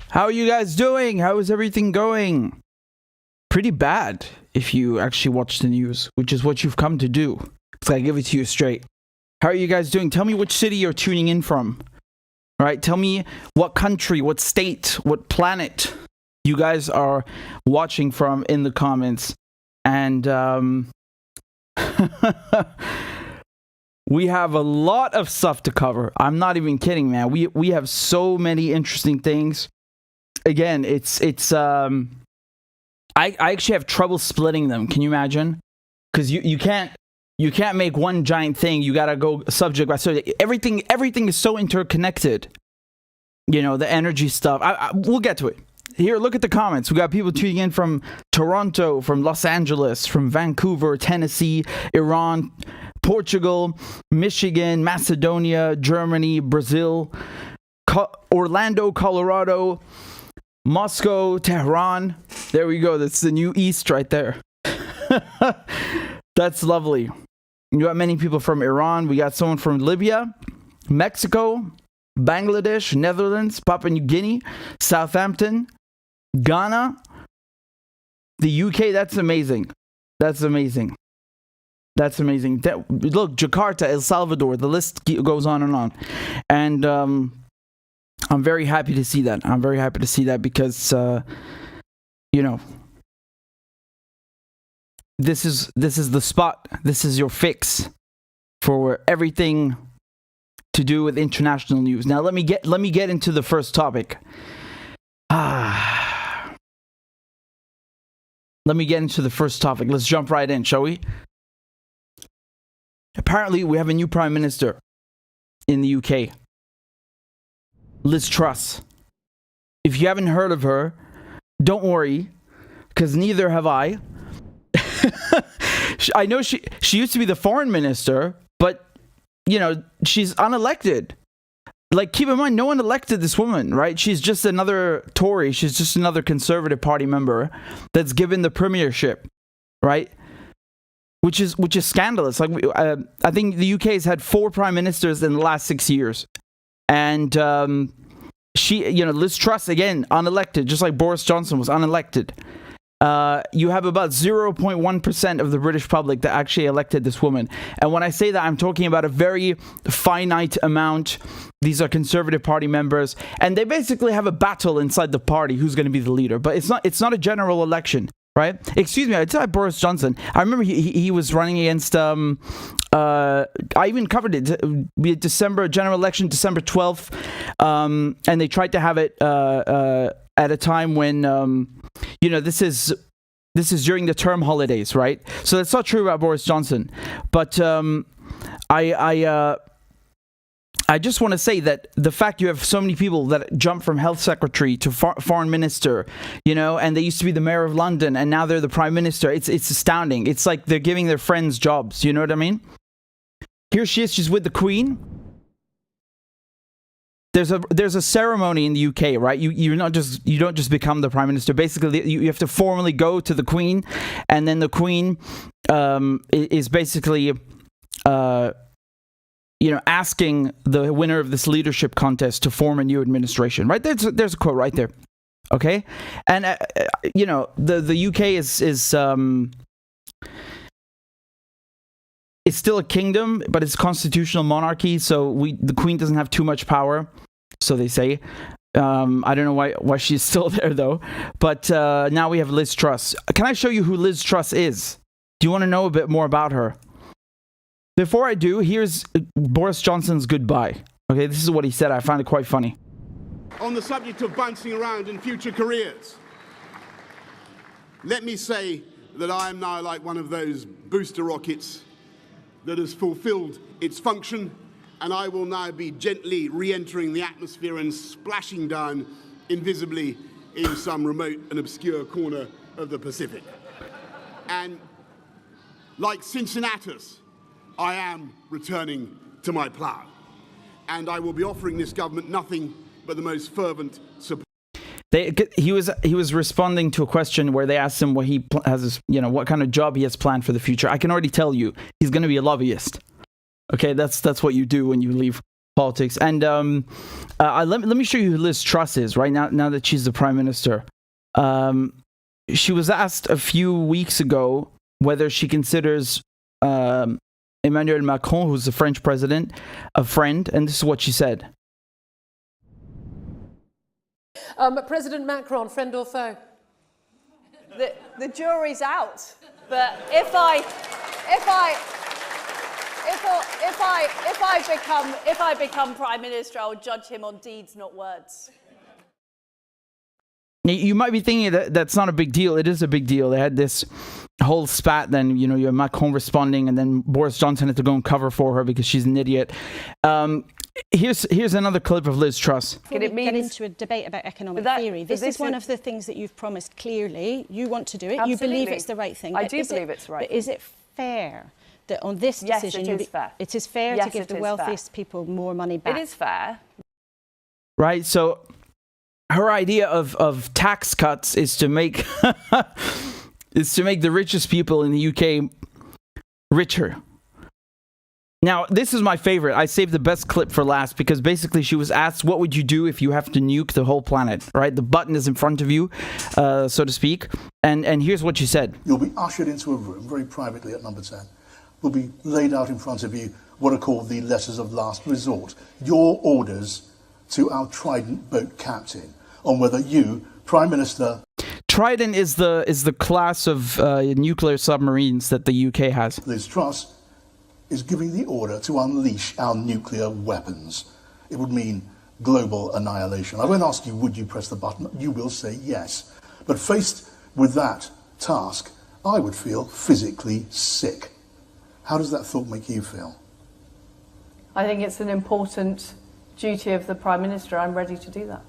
How are you guys doing? How is everything going? Pretty bad if you actually watch the news, which is what you've come to do. So I give it to you straight. How are you guys doing? Tell me which city you're tuning in from. All right, tell me what country, what state, what planet you guys are watching from in the comments. And we have a lot of stuff to cover. I'm not even kidding, man. We have so many interesting things. Again, I actually have trouble splitting them. Can you imagine? Because you can't make one giant thing. You gotta go subject by subject. Everything is so interconnected. You know, the energy stuff. We'll get to it. Here, look at the comments. We got people tuning in from Toronto, from Los Angeles, from Vancouver, Tennessee, Iran, Portugal, Michigan, Macedonia, Germany, Brazil, Orlando, Colorado, Moscow, Tehran. There we go. That's the new East right there. That's lovely. You got many people from Iran. We got someone from Libya, Mexico, Bangladesh, Netherlands, Papua New Guinea, Southampton, Ghana, the UK. That's amazing. That's amazing. That's amazing. Look, Jakarta, El Salvador. The list goes on. And I'm very happy to see that. I'm very happy to see that because, you know, this is the spot. This is your fix for everything to do with international news. Now let me get into the first topic. Let me get into the first topic. Let's jump right in, shall we? Apparently, we have a new prime minister in the UK. Liz Truss. If you haven't heard of her, don't worry, because neither have I. I know she used to be the foreign minister, but, you know, she's unelected. Like, keep in mind, no one elected this woman, right? She's just another Tory. She's just another Conservative Party member that's given the premiership, right? Which is scandalous. Like, I think the UK has had 4 prime ministers in the last 6 years. And she, you know, Liz Truss, again, unelected, just like Boris Johnson was unelected. you have about 0.1% of the British public that actually elected this woman. And when I say that, I'm talking about a very finite amount. These are Conservative Party members, and they basically have a battle inside the party who's going to be the leader. But it's not a general election, right? Excuse me, I said Boris Johnson. I remember he was running against. I even covered it. December general election, December 12th, and they tried to have it at a time when. This is during the term holidays, right? So that's not true about Boris Johnson. But I just want to say that the fact you have so many people that jump from health secretary to foreign minister, and they used to be the mayor of London and now they're the prime minister. It's astounding. It's like they're giving their friends jobs. You know what I mean? Here she is. She's with the Queen. There's a ceremony in the UK, right? You don't just become the prime minister. Basically, you have to formally go to the Queen, and then the Queen is basically asking the winner of this leadership contest to form a new administration. Right? There's a quote right there. Okay, and the UK is it's still a kingdom, but it's constitutional monarchy. So the Queen doesn't have too much power. So they say. I don't know why she's still there, though. But now we have Liz Truss. Can I show you who Liz Truss is? Do you want to know a bit more about her? Before I do, here's Boris Johnson's goodbye. Okay, this is what he said. I found it quite funny. On the subject of bouncing around in future careers, let me say that I am now like one of those booster rockets that has fulfilled its function, and I will now be gently re-entering the atmosphere and splashing down invisibly in some remote and obscure corner of the Pacific. And like Cincinnatus, I am returning to my plough. And I will be offering this government nothing but the most fervent support. He was responding to a question where they asked him what he has, what kind of job he has planned for the future. I can already tell you, he's going to be a lobbyist. Okay, that's what you do when you leave politics. And let me show you who Liz Truss is right now that she's the prime minister. She was asked a few weeks ago whether she considers Emmanuel Macron, who's the French president, a friend, and this is what she said. President Macron, friend or foe? The jury's out. But if I become prime minister, I'll judge him on deeds, not words. You might be thinking that that's not a big deal. It is a big deal. They had this whole spat. Then you have Macron responding, and then Boris Johnson had to go and cover for her because she's an idiot. Here's another clip of Liz Truss. Before we get into a debate about economic theory, this is one of the things that you've promised clearly. You want to do it. Absolutely. You believe it's the right thing. I do believe it's right. But is it fair that on this decision, yes, it is fair. It is fair to give the wealthiest people more money back? It is fair. Right. So her idea of tax cuts is to make the richest people in the UK richer. Now, this is my favorite. I saved the best clip for last because basically she was asked, what would you do if you have to nuke the whole planet, right? The button is in front of you, so to speak. And here's what she said. You'll be ushered into a room very privately at number 10. Will be laid out in front of you what are called the letters of last resort. Your orders to our Trident boat captain on whether you, Prime Minister... Trident is the class of nuclear submarines that the UK has. Liz Truss is giving the order to unleash our nuclear weapons. It would mean global annihilation. I won't ask you, would you press the button? You will say yes. But faced with that task, I would feel physically sick. How does that thought make you feel? I think it's an important duty of the Prime Minister. I'm ready to do that.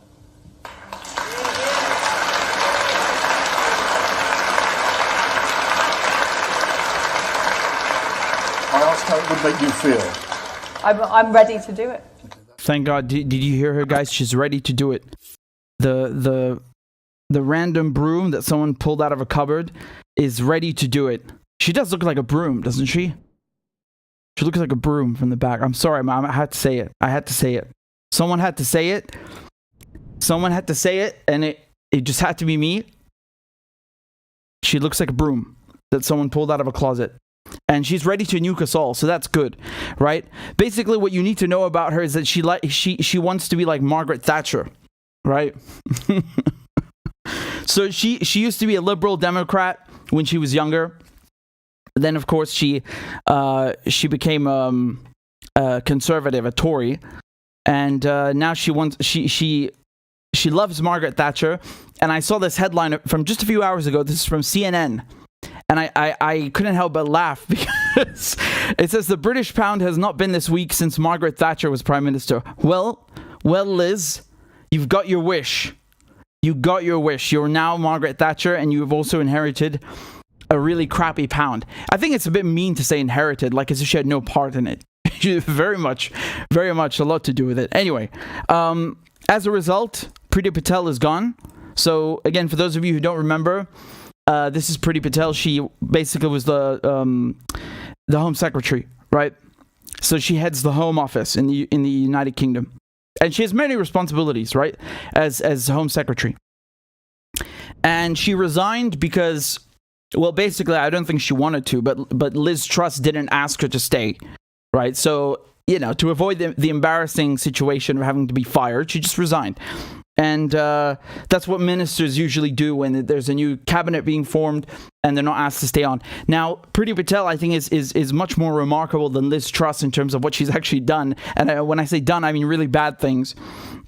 I asked how it would make you feel. I'm ready to do it. Thank God. Did you hear her, guys? She's ready to do it. The random broom that someone pulled out of a cupboard is ready to do it. She does look like a broom, doesn't she? She looks like a broom from the back. I'm sorry, Mom. I had to say it. Someone had to say it. And it just had to be me. She looks like a broom that someone pulled out of a closet. And she's ready to nuke us all, so that's good, right? Basically, what you need to know about her is that she wants to be like Margaret Thatcher, right? So she used to be a liberal Democrat when she was younger. Then, of course, she became a conservative, a Tory, and now she loves Margaret Thatcher. And I saw this headline from just a few hours ago. This is from CNN. And I couldn't help but laugh because it says the British pound has not been this weak since Margaret Thatcher was Prime Minister. Well, Liz, you've got your wish. You got your wish. You're now Margaret Thatcher, and you've also inherited a really crappy pound. I think it's a bit mean to say inherited, like as if she had no part in it. very much a lot to do with it. Anyway, as a result, Priti Patel is gone. So again, for those of you who don't remember, this is Priti Patel. She basically was the Home Secretary, right? So she heads the Home Office in the United Kingdom, and she has many responsibilities, right, as Home Secretary. And she resigned because, well, basically, I don't think she wanted to, but Liz Truss didn't ask her to stay, right? So, you know, to avoid the embarrassing situation of having to be fired, she just resigned. And that's what ministers usually do when there's a new cabinet being formed and they're not asked to stay on. Now, Priti Patel, I think, is much more remarkable than Liz Truss in terms of what she's actually done. And when I say done, I mean really bad things.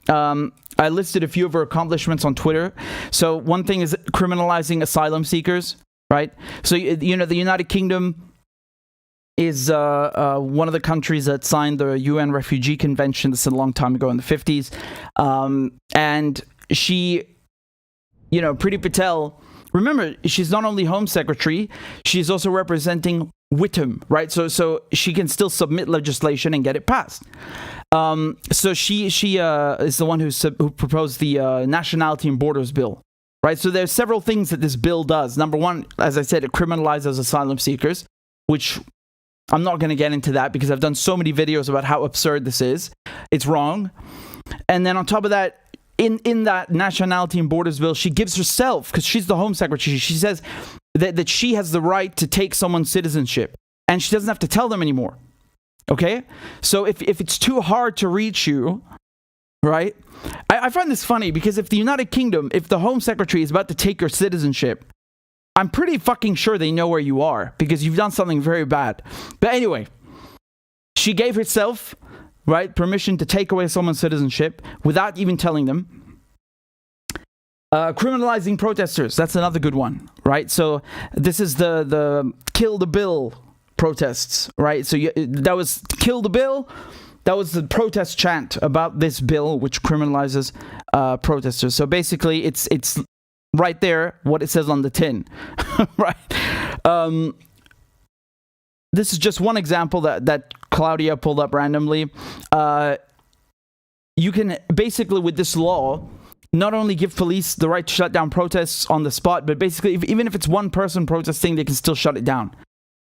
I listed a few of her accomplishments on Twitter. So one thing is criminalizing asylum seekers, right? So, you know, the United Kingdom is one of the countries that signed the UN Refugee Convention. This is a long time ago in the 50s. And she, you know, Priti Patel, remember, she's not only Home Secretary, she's also representing Whittam, right? So she can still submit legislation and get it passed. So she is the one who proposed the Nationality and Borders Bill, right? So there's several things that this bill does. Number one, as I said, it criminalizes asylum seekers, which I'm not going to get into that because I've done so many videos about how absurd this is. It's wrong. And then on top of that, in that Nationality and Borders Bill, she gives herself, because she's the Home Secretary, she says that she has the right to take someone's citizenship. And she doesn't have to tell them anymore. Okay? So if it's too hard to reach you, right? I find this funny because if the United Kingdom, if the Home Secretary is about to take your citizenship, I'm pretty fucking sure they know where you are because you've done something very bad. But anyway, she gave herself, right, permission to take away someone's citizenship without even telling them. Criminalizing protesters, that's another good one, right? So this is the kill the bill protests, right? So that was kill the bill. That was the protest chant about this bill, which criminalizes protesters. So basically, it's right there, what it says on the tin, right? This is just one example that Claudia pulled up randomly. You can basically, with this law, not only give police the right to shut down protests on the spot, but basically, even if it's one person protesting, they can still shut it down.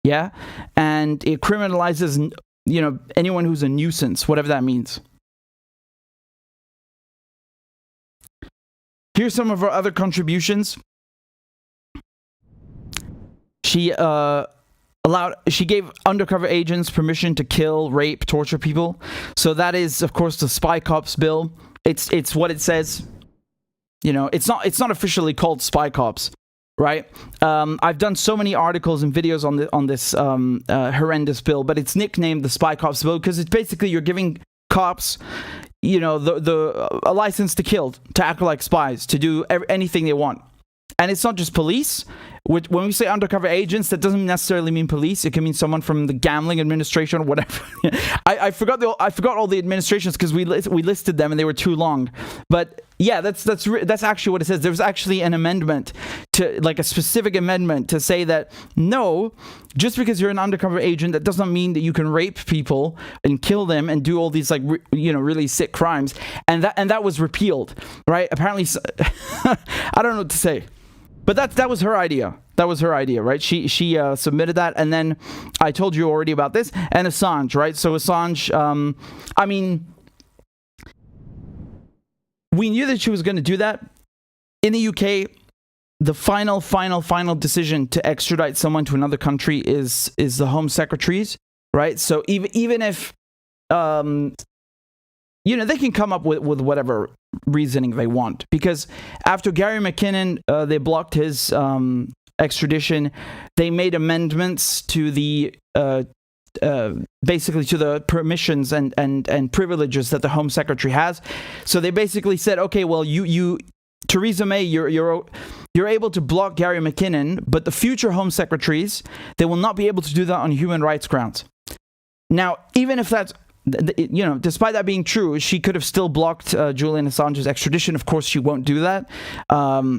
Yeah? And it criminalizes, you know, anyone who's a nuisance, whatever that means. Here's some of her other contributions. She gave undercover agents permission to kill, rape, torture people. So that is, of course, the Spy Cops bill. It's what it says. You know, it's not officially called Spy Cops, right? I've done so many articles and videos on this horrendous bill, but it's nicknamed the Spy Cops bill because it's basically you're giving cops, you know, a license to kill, to act like spies, to do anything they want. And it's not just police. When we say undercover agents, that doesn't necessarily mean police. It can mean someone from the gambling administration or whatever. I forgot all the administrations because we listed them and they were too long. But yeah, that's actually what it says. There's actually an amendment to, like a specific amendment to say that no, just because you're an undercover agent, that doesn't mean that you can rape people and kill them and do all these really sick crimes. And that was repealed, right? Apparently, I don't know what to say. But that was her idea. That was her idea, right? She submitted that, and then I told you already about this. And Assange, right? So Assange, I mean, we knew that she was going to do that. In the UK, the final decision to extradite someone to another country is the Home Secretary's, right? So even if they can come up with whatever reasoning they want, because after Gary McKinnon, they blocked his extradition. They made amendments to the basically to the permissions and privileges that the Home Secretary has. So they basically said, okay, well, you Theresa May, you're able to block Gary McKinnon, but the future Home Secretaries, they will not be able to do that on human rights grounds. Now, even if that's, despite that being true, she could have still blocked Julian Assange's extradition. Of course, she won't do that. What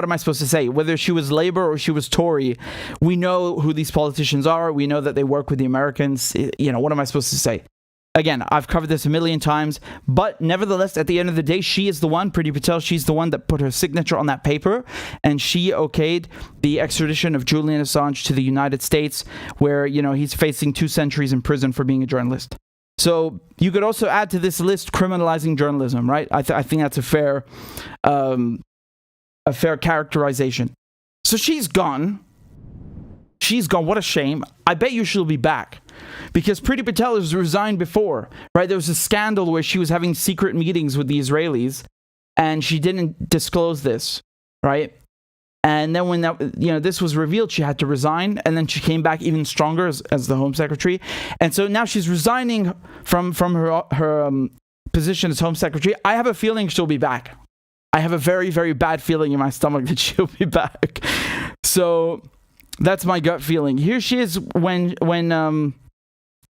am I supposed to say? Whether she was Labour or she was Tory, we know who these politicians are. We know that they work with the Americans. What am I supposed to say? Again, I've covered this a million times, but nevertheless, at the end of the day, she is the one, Priti Patel, she's the one that put her signature on that paper, and she okayed the extradition of Julian Assange to the United States, where, he's facing 2 centuries in prison for being a journalist. So you could also add to this list criminalizing journalism, right? I think that's a fair characterization. So she's gone. What a shame. I bet you she'll be back. Because Priti Patel has resigned before, right? There was a scandal where she was having secret meetings with the Israelis, and she didn't disclose this, right? And then when this was revealed, she had to resign, and then she came back even stronger as the Home Secretary. And so now she's resigning from her position as Home Secretary. I have a feeling she'll be back. I have a very, very bad feeling in my stomach that she'll be back. So that's my gut feeling. Here she is when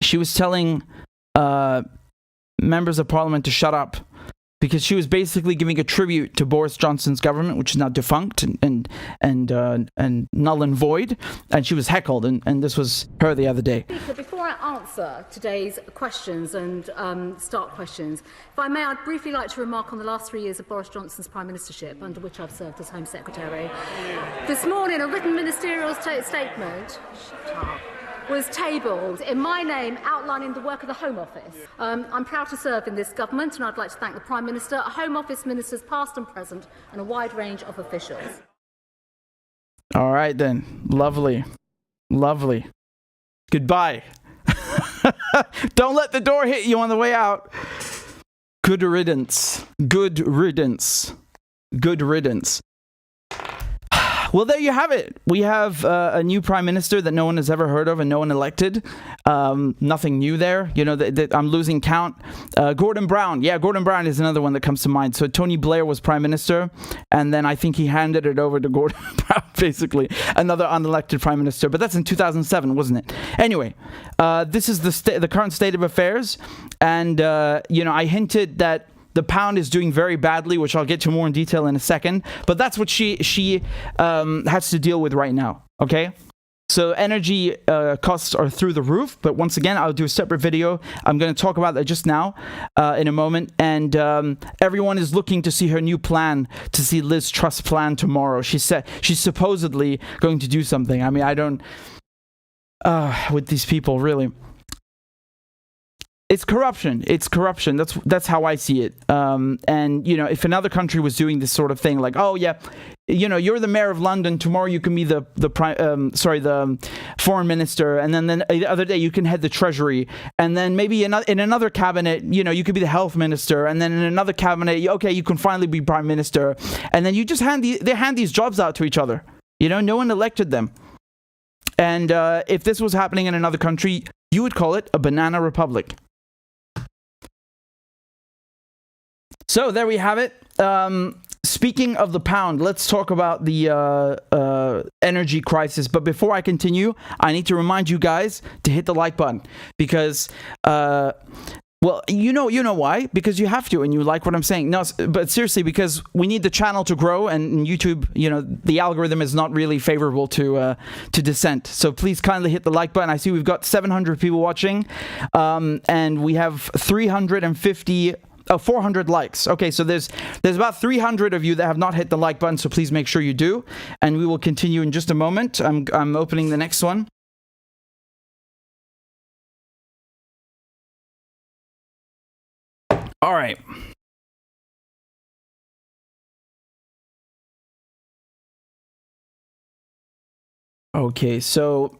she was telling members of parliament to shut up, because she was basically giving a tribute to Boris Johnson's government, which is now defunct and null and void, and she was heckled, and this was her the other day. Speaker, before I answer today's questions and start questions, if I may, I'd briefly like to remark on the last 3 years of Boris Johnson's Prime Ministership, under which I've served as Home Secretary. This morning, a written ministerial statement was tabled in my name, outlining the work of the Home Office. I'm proud to serve in this government, and I'd like to thank the Prime Minister, Home Office ministers past and present, and a wide range of officials. All right then. Lovely. Goodbye. Don't let the door hit you on the way out. Good riddance. Well, there you have it. We have a new prime minister that no one has ever heard of and no one elected. Nothing new there. I'm losing count. Gordon Brown. Yeah, Gordon Brown is another one that comes to mind. So Tony Blair was prime minister, and then I think he handed it over to Gordon Brown, basically. Another unelected prime minister. But that's in 2007, wasn't it? Anyway, this is the current state of affairs. And, I hinted that the pound is doing very badly, which I'll get to more in detail in a second. But that's what she has to deal with right now, okay? So energy costs are through the roof. But once again, I'll do a separate video. I'm going to talk about that just now in a moment. And everyone is looking to see her new plan, to see Liz Truss' plan tomorrow. She said she's supposedly going to do something. I mean, I don't... with these people, really... It's corruption. That's how I see it. And if another country was doing this sort of thing, like, oh yeah, you're the mayor of London. Tomorrow you can be the foreign minister, and then the other day you can head the treasury, and then maybe in another cabinet, you could be the health minister, and then in another cabinet, okay, you can finally be prime minister, and then you just hand these jobs out to each other. No one elected them. And if this was happening in another country, you would call it a banana republic. So there we have it. Speaking of the pound, let's talk about the energy crisis. But before I continue, I need to remind you guys to hit the like button, because, you know why? Because you have to, and you like what I'm saying. No, but seriously, because we need the channel to grow, and YouTube, the algorithm is not really favorable to dissent. So please kindly hit the like button. I see we've got 700 people watching, and we have 400 likes. Okay, so there's about 300 of you that have not hit the like button, so please make sure you do. And we will continue in just a moment. I'm opening the next one. All right. Okay, so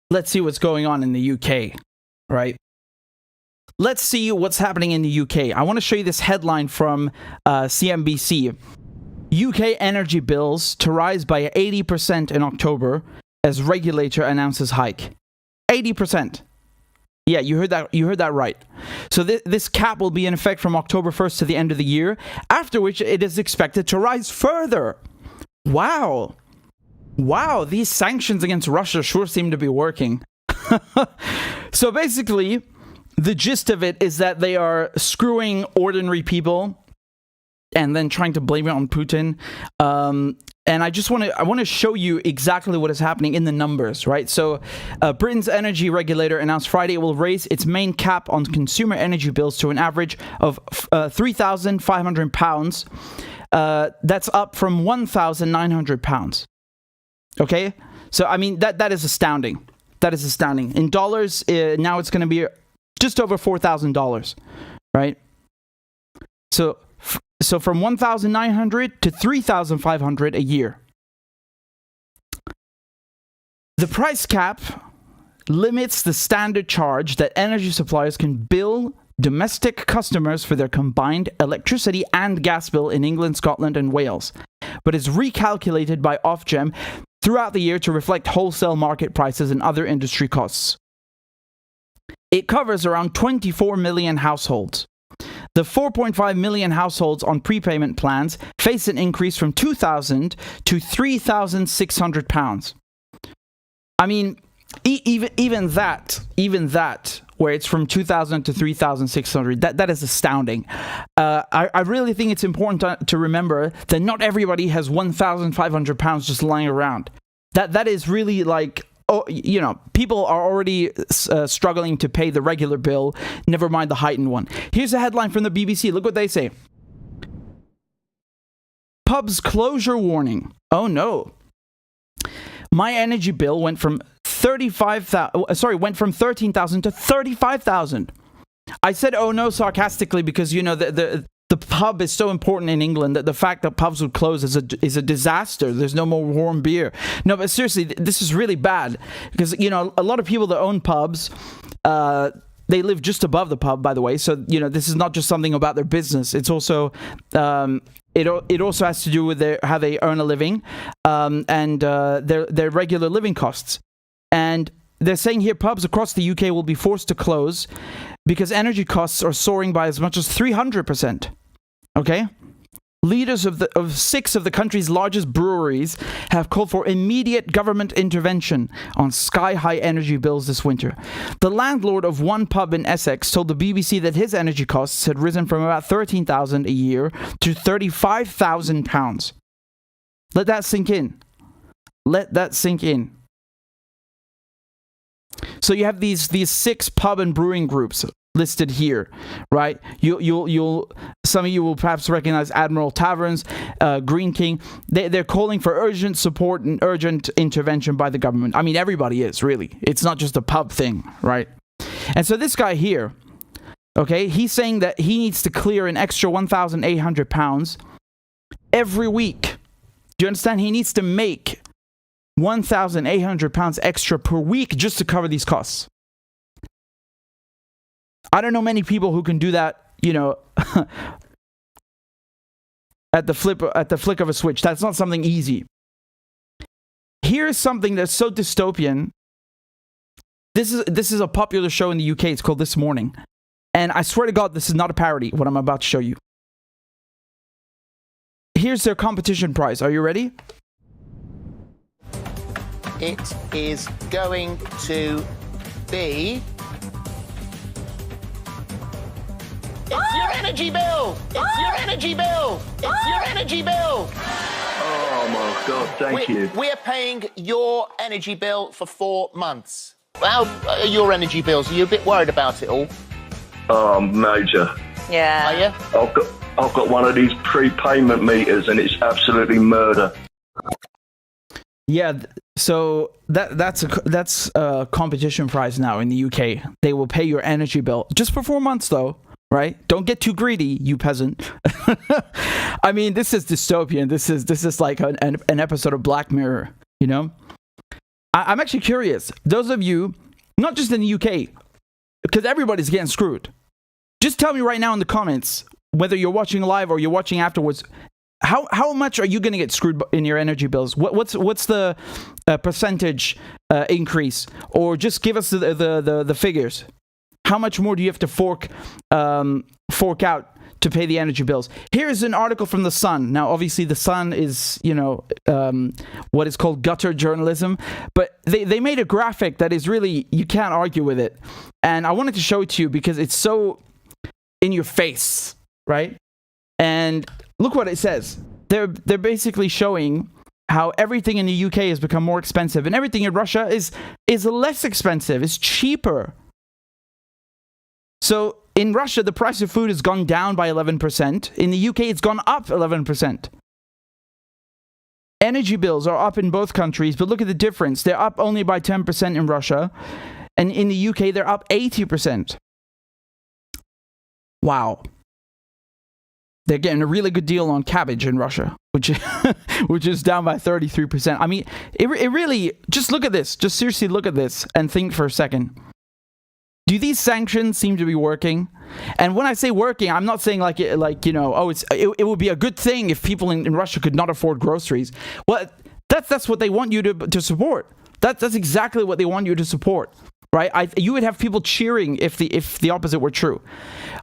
let's see what's going on in the UK, right? Let's see what's happening in the UK. I want to show you this headline from CNBC. UK energy bills to rise by 80% in October as regulator announces hike. 80%. Yeah, you heard that right. So this cap will be in effect from October 1st to the end of the year, after which it is expected to rise further. Wow. Wow, these sanctions against Russia sure seem to be working. So basically, the gist of it is that they are screwing ordinary people and then trying to blame it on Putin. And I want to show you exactly what is happening in the numbers, right? So Britain's energy regulator announced Friday it will raise its main cap on consumer energy bills to an average of £3,500. That's up from £1,900. Okay? So, I mean, that is astounding. That is astounding. In dollars, now it's going to be just over $4,000, right? So from $1,900 to $3,500 a year. The price cap limits the standard charge that energy suppliers can bill domestic customers for their combined electricity and gas bill in England, Scotland, and Wales, but is recalculated by Ofgem throughout the year to reflect wholesale market prices and other industry costs. It covers around 24 million households. The 4.5 million households on prepayment plans face an increase from £2,000 to £3,600. I mean, even that, where it's from $2,000 to $3,600, that is astounding. I really think it's important to remember that not everybody has £1,500 just lying around. That is really like, oh, you know, people are already struggling to pay the regular bill, never mind the heightened one. Here's a headline from the BBC. Look what they say. Pubs closure warning. Oh no. My energy bill went from $13,000 to $35,000. I said oh no sarcastically because, you know, the pub is so important in England that the fact that pubs would close is a disaster. There's no more warm beer. No, but seriously, this is really bad because, you know, a lot of people that own pubs, they live just above the pub, by the way. So, you know, this is not just something about their business. It's also it also has to do with how they earn a living and their regular living costs. And they're saying here pubs across the UK will be forced to close because energy costs are soaring by as much as 300%. Okay? Leaders of 6 of the country's largest breweries have called for immediate government intervention on sky-high energy bills this winter. The landlord of one pub in Essex told the BBC that his energy costs had risen from about £13,000 a year to £35,000. Let that sink in. Let that sink in. So you have these 6 pub and brewing groups listed here, right? You'll some of you will perhaps recognize Admiral Taverns, Green King. They're calling for urgent support and urgent intervention by the government. I mean, everybody is, really. It's not just a pub thing, right? And so this guy here, okay, he's saying that he needs to clear an extra £1,800 every week. Do you understand? He needs to make £1,800 extra per week just to cover these costs. I don't know many people who can do that, you know, at the flick of a switch. That's not something easy. Here's something that's so dystopian. This is a popular show in the UK. It's called This Morning. And I swear to God, this is not a parody, what I'm about to show you. Here's their competition prize. Are you ready? It is going to be... It's your energy bill! It's your energy bill! It's your energy bill! Oh my God, thank you. We're paying your energy bill for 4 months. How are your energy bills? Are you a bit worried about it all? Oh, major. Yeah. Are you? I've got one of these prepayment meters and it's absolutely murder. Yeah, so that's a competition prize now in the UK. They will pay your energy bill just for 4 months though. right? Don't get too greedy, you peasant. I mean, this is dystopian. This is like an episode of Black Mirror, you know? I'm actually curious. Those of you, not just in the UK, because everybody's getting screwed. Just tell me right now in the comments, whether you're watching live or you're watching afterwards, how much are you going to get screwed in your energy bills? What's the percentage increase? Or just give us the figures. How much more do you have to fork out to pay the energy bills? Here's an article from The Sun. Now, obviously, The Sun is, what is called gutter journalism. But they made a graphic that is really, you can't argue with it. And I wanted to show it to you because it's so in your face, right? And look what it says. They're basically showing how everything in the UK has become more expensive. And everything in Russia is less expensive. It's cheaper. So in Russia, the price of food has gone down by 11%. In the UK, it's gone up 11%. Energy bills are up in both countries, but look at the difference. They're up only by 10% in Russia. And in the UK, they're up 80%. Wow. They're getting a really good deal on cabbage in Russia, which is down by 33%. I mean, it really, just look at this. Just seriously look at this and think for a second. Do these sanctions seem to be working? And when I say working, I'm not saying it would be a good thing if people in Russia could not afford groceries. Well, that's what they want you to support. That's exactly what they want you to support, right? You would have people cheering if the opposite were true.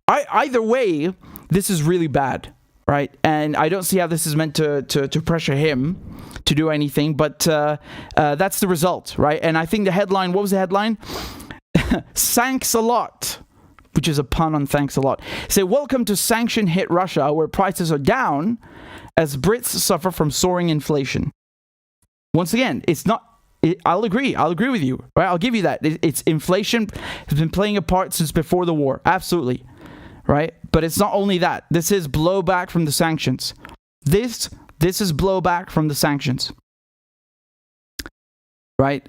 Either way, this is really bad, right? And I don't see how this is meant to pressure him to do anything, but that's the result, right? And I think the headline, what was the headline? Thanks a lot, which is a pun on thanks a lot. Say, welcome to sanction hit Russia, where prices are down as Brits suffer from soaring inflation. Once again, it's not. I'll agree with you, right? I'll give you that. It's inflation has been playing a part since before the war, absolutely, right? But it's not only that. This is blowback from the sanctions. This is blowback from the sanctions, right?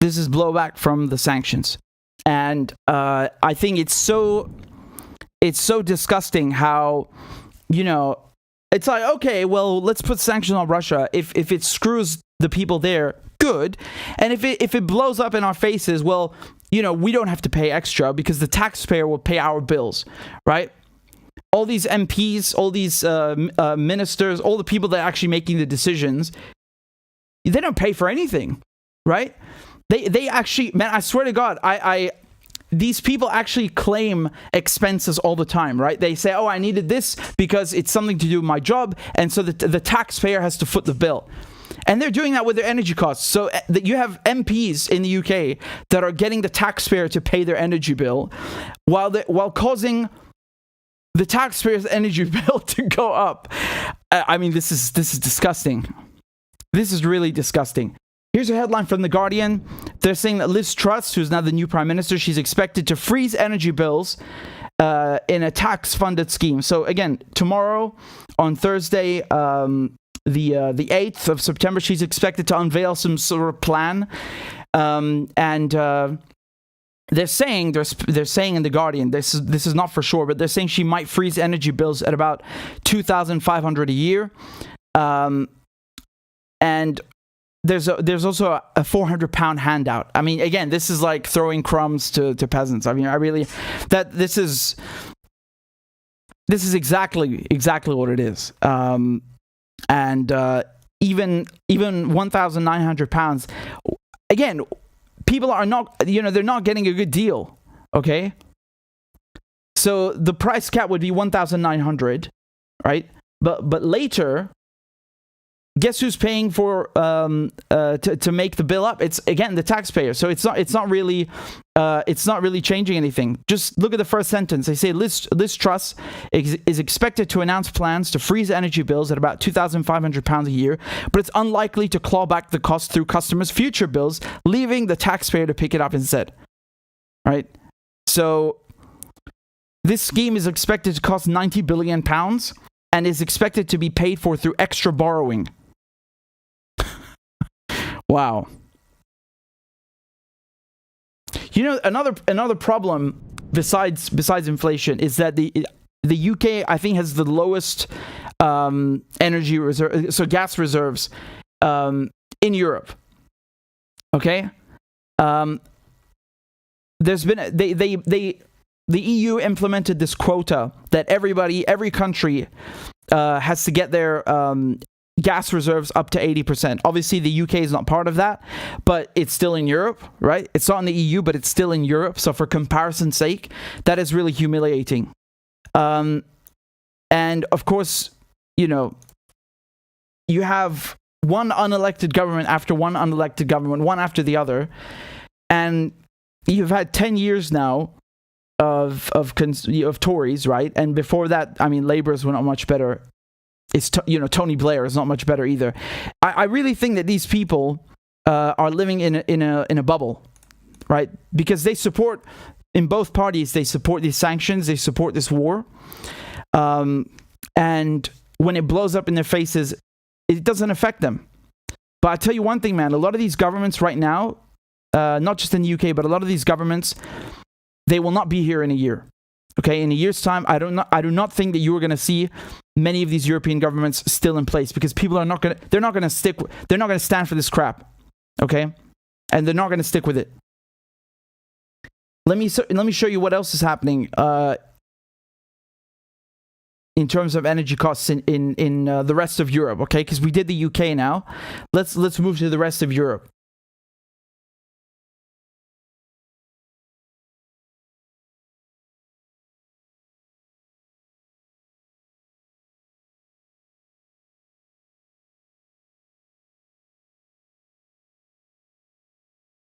This is blowback from the sanctions. And I think it's so disgusting how, it's like, okay, well, let's put sanctions on Russia. If it screws the people there, good. And if it blows up in our faces, well, we don't have to pay extra because the taxpayer will pay our bills, right? All these MPs, all these ministers, all the people that are actually making the decisions, they don't pay for anything, right? They actually, man, I swear to God, these people actually claim expenses all the time, right? They say, oh, I needed this because it's something to do with my job, and so the taxpayer has to foot the bill. And they're doing that with their energy costs. So that you have MPs in the UK that are getting the taxpayer to pay their energy bill while causing the taxpayer's energy bill to go up. I mean, this is disgusting. This is really disgusting. Here's a headline from The Guardian. They're saying that Liz Truss, who's now the new prime minister, she's expected to freeze energy bills in a tax-funded scheme. So again, tomorrow, on Thursday, the 8th of September, she's expected to unveil some sort of plan. They're saying in The Guardian, this is not for sure, but they're saying she might freeze energy bills at about $2,500 a year. And there's also a £400 handout. I mean, again, this is like throwing crumbs to peasants. I mean, this is exactly what it is. And even £1,900. Again, people are not, they're not getting a good deal. Okay, so the price cap would be $1,900, right? But later, guess who's paying for to make the bill up? It's again the taxpayer. So it's not really changing anything. Just look at the first sentence. They say Liz Truss is expected to announce plans to freeze energy bills at about £2,500 a year, but it's unlikely to claw back the cost through customers' future bills, leaving the taxpayer to pick it up instead. Right? So this scheme is expected to cost £90 billion and is expected to be paid for through extra borrowing. Wow. Another problem besides inflation, is that the UK, I think, has the lowest energy reserve, so gas reserves in Europe. Okay, there's been the EU implemented this quota that every country has to get their gas reserves up to 80%. Obviously, the UK is not part of that, but it's still in Europe, right? It's not in the EU, but it's still in Europe. So for comparison's sake, that is really humiliating. And of course, you know, you have one unelected government after one unelected government, one after the other, and you've had 10 years now of Tories, right? And before that, I mean, Labour's were not much better. It's Tony Blair is not much better either. I really think that these people are living in a bubble, right? Because they support, in both parties, they support these sanctions, they support this war, and when it blows up in their faces, it doesn't affect them. But I tell you one thing, man, a lot of these governments right now, not just in the UK, but a lot of these governments, they will not be here in a year. Okay, in a year's time, I do not think that you are going to see many of these European governments still in place, because people are not going to, they're not going to stand for this crap. Okay, and they're not going to stick with it. Let me show you what else is happening in terms of energy costs in the rest of Europe. Okay, because we did the UK now. Let's move to the rest of Europe.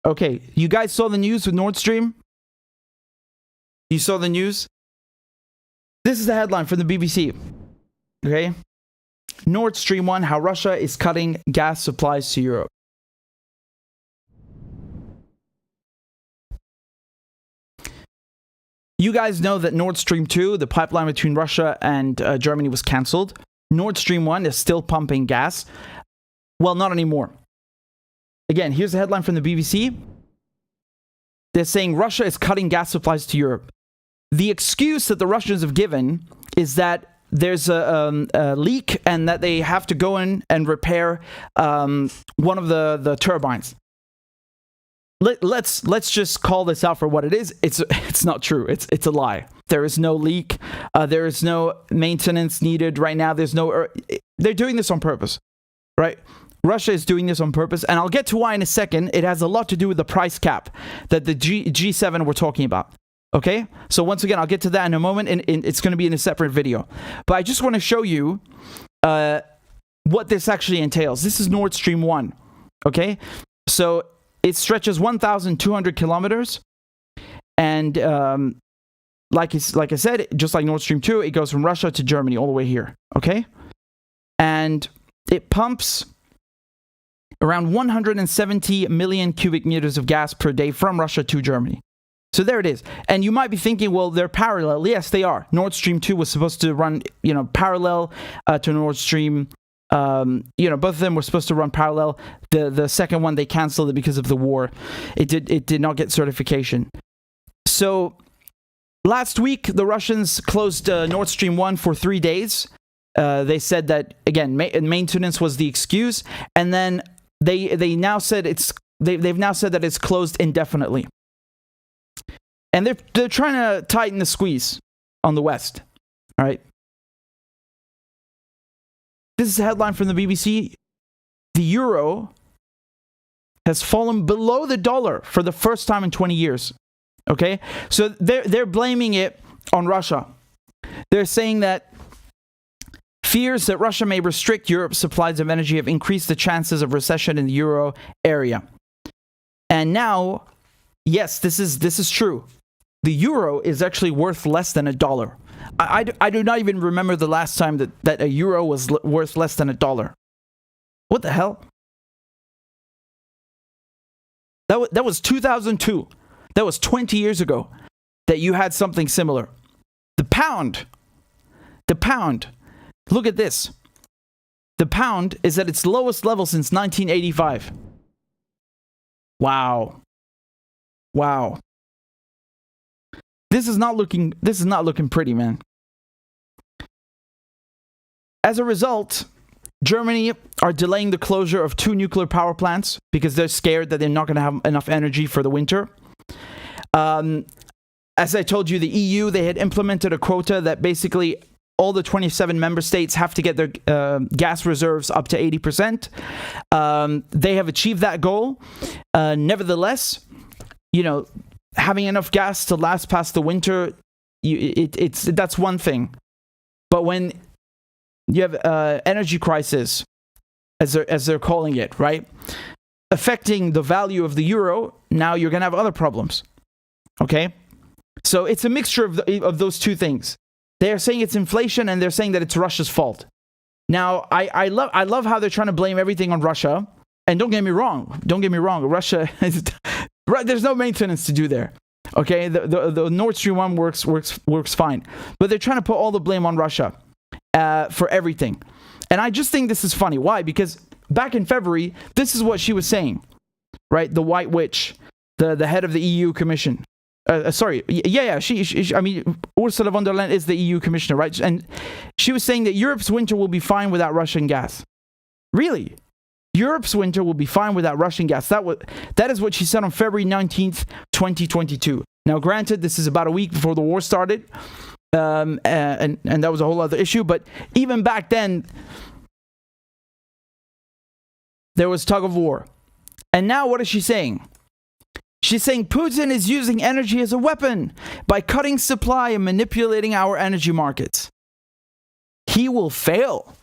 Okay, you guys saw the news with Nord Stream? You saw the news? This is the headline from the BBC. Okay? Nord Stream 1, how Russia is cutting gas supplies to Europe. You guys know that Nord Stream 2, the pipeline between Russia and Germany, was cancelled. Nord Stream 1 is still pumping gas. Well, not anymore. Again, here's the headline from the BBC. They're saying Russia is cutting gas supplies to Europe. The excuse that the Russians have given is that there's a leak and that they have to go in and repair one of the turbines. Let's just call this out for what it is. It's not true. It's a lie. There is no leak. There is no maintenance needed right now. They're doing this on purpose, right? Russia is doing this on purpose, and I'll get to why in a second. It has a lot to do with the price cap that the G7 were talking about. Okay? So once again, I'll get to that in a moment, and it's going to be in a separate video. But I just want to show you what this actually entails. This is Nord Stream 1. Okay? So it stretches 1,200 kilometers, and like I said, just like Nord Stream 2, it goes from Russia to Germany all the way here. Okay? And it pumps around 170 million cubic meters of gas per day from Russia to Germany. So there it is. And you might be thinking, well, they're parallel. Yes, they are. Nord Stream 2 was supposed to run, parallel to Nord Stream. Both of them were supposed to run parallel. The second one, they canceled it because of the war. It did not get certification. So last week, the Russians closed Nord Stream 1 for 3 days. They said that, again, maintenance was the excuse. And then They now said they've now said that it's closed indefinitely, and they're trying to tighten the squeeze on the West. All right. This is a headline from the BBC. The euro has fallen below the dollar for the first time in 20 years. Okay, so they're blaming it on Russia. They're saying that fears that Russia may restrict Europe's supplies of energy have increased the chances of recession in the euro area. And now, yes, this is true. The euro is actually worth less than $1. I do not even remember the last time that a euro was worth less than $1. What the hell? That was 2002. That was 20 years ago that you had something similar. The pound. Look at this. The pound is at its lowest level since 1985. Wow. This is not looking pretty, man. As a result, Germany are delaying the closure of 2 nuclear power plants because they're scared that they're not going to have enough energy for the winter. As I told you, the EU, they had implemented a quota that basically all the 27 member states have to get their gas reserves up to 80%. They have achieved that goal. Nevertheless, having enough gas to last past the winter, that's one thing. But when you have energy crisis, as they're calling it, right, affecting the value of the euro, now you're going to have other problems. Okay? So it's a mixture of those two things. They're saying it's inflation, and they're saying that it's Russia's fault. Now, I love how they're trying to blame everything on Russia. And don't get me wrong. Russia is, there's no maintenance to do there. Okay, the Nord Stream 1 works fine, but they're trying to put all the blame on Russia for everything. And I just think this is funny. Why? Because back in February, this is what she was saying, right? The White Witch, the head of the EU Commission. She, I mean, Ursula von der Leyen is the EU commissioner, right? And she was saying that Europe's winter will be fine without Russian gas. Really? Europe's winter will be fine without Russian gas. That is what she said on February 19th, 2022. Now, granted, this is about a week before the war started, and that was a whole other issue. But even back then, there was tug of war. And now, what is she saying? She's saying Putin is using energy as a weapon by cutting supply and manipulating our energy markets. He will fail.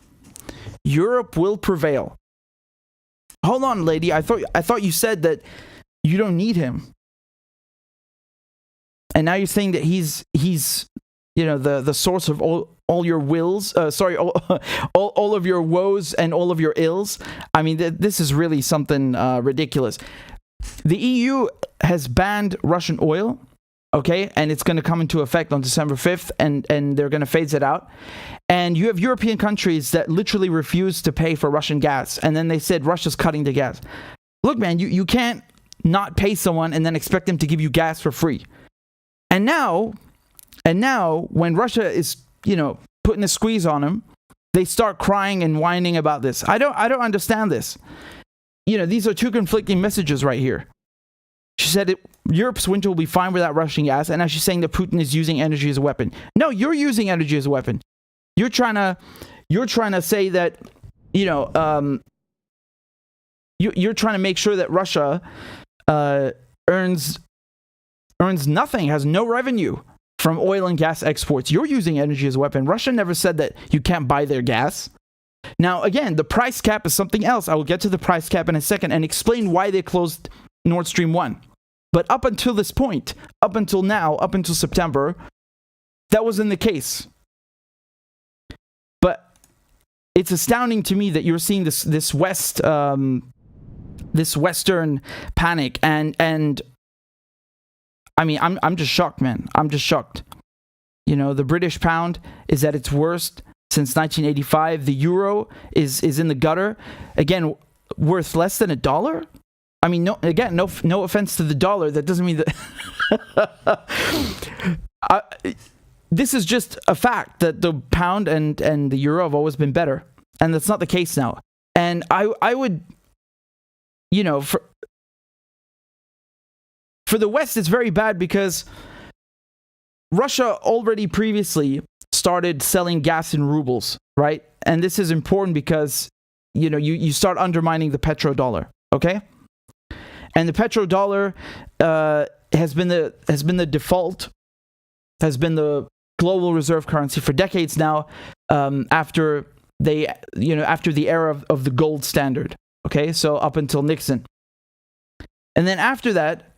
Europe will prevail. Hold on, lady. I thought you said that you don't need him. And now you're saying that he's the source of all your wills. All of your woes and all of your ills. I mean, this is really something ridiculous. The EU has banned Russian oil, okay, and it's going to come into effect on December 5th, and they're going to phase it out. And you have European countries that literally refuse to pay for Russian gas, and then they said Russia's cutting the gas. Look, man, you can't not pay someone and then expect them to give you gas for free. And now, when Russia is, putting a squeeze on them, they start crying and whining about this. I don't understand this. These are two conflicting messages right here. She said Europe's winter will be fine without Russian gas, and now she's saying that Putin is using energy as a weapon. No, you're using energy as a weapon. You're trying to say that, you're trying to make sure that Russia earns nothing, has no revenue from oil and gas exports. You're using energy as a weapon. Russia never said that you can't buy their gas. Now, again, the price cap is something else. I will get to the price cap in a second and explain why they closed Nord Stream 1. But up until this point, up until now, up until September, that wasn't the case. But it's astounding to me that you're seeing this Western panic, and I mean, I'm just shocked, man. I'm just shocked. The British pound is at its worst since 1985. The euro is in the gutter. Again, worth less than $1. I mean, no offense to the dollar. That doesn't mean that. This is just a fact that the pound and the euro have always been better, and that's not the case now. And I would, for the West, it's very bad because Russia already previously started selling gas in rubles, right? And this is important because, you start undermining the petrodollar, okay? And the petrodollar has been the default, has been the global reserve currency for decades now, after the era of the gold standard, okay? So up until Nixon. And then after that,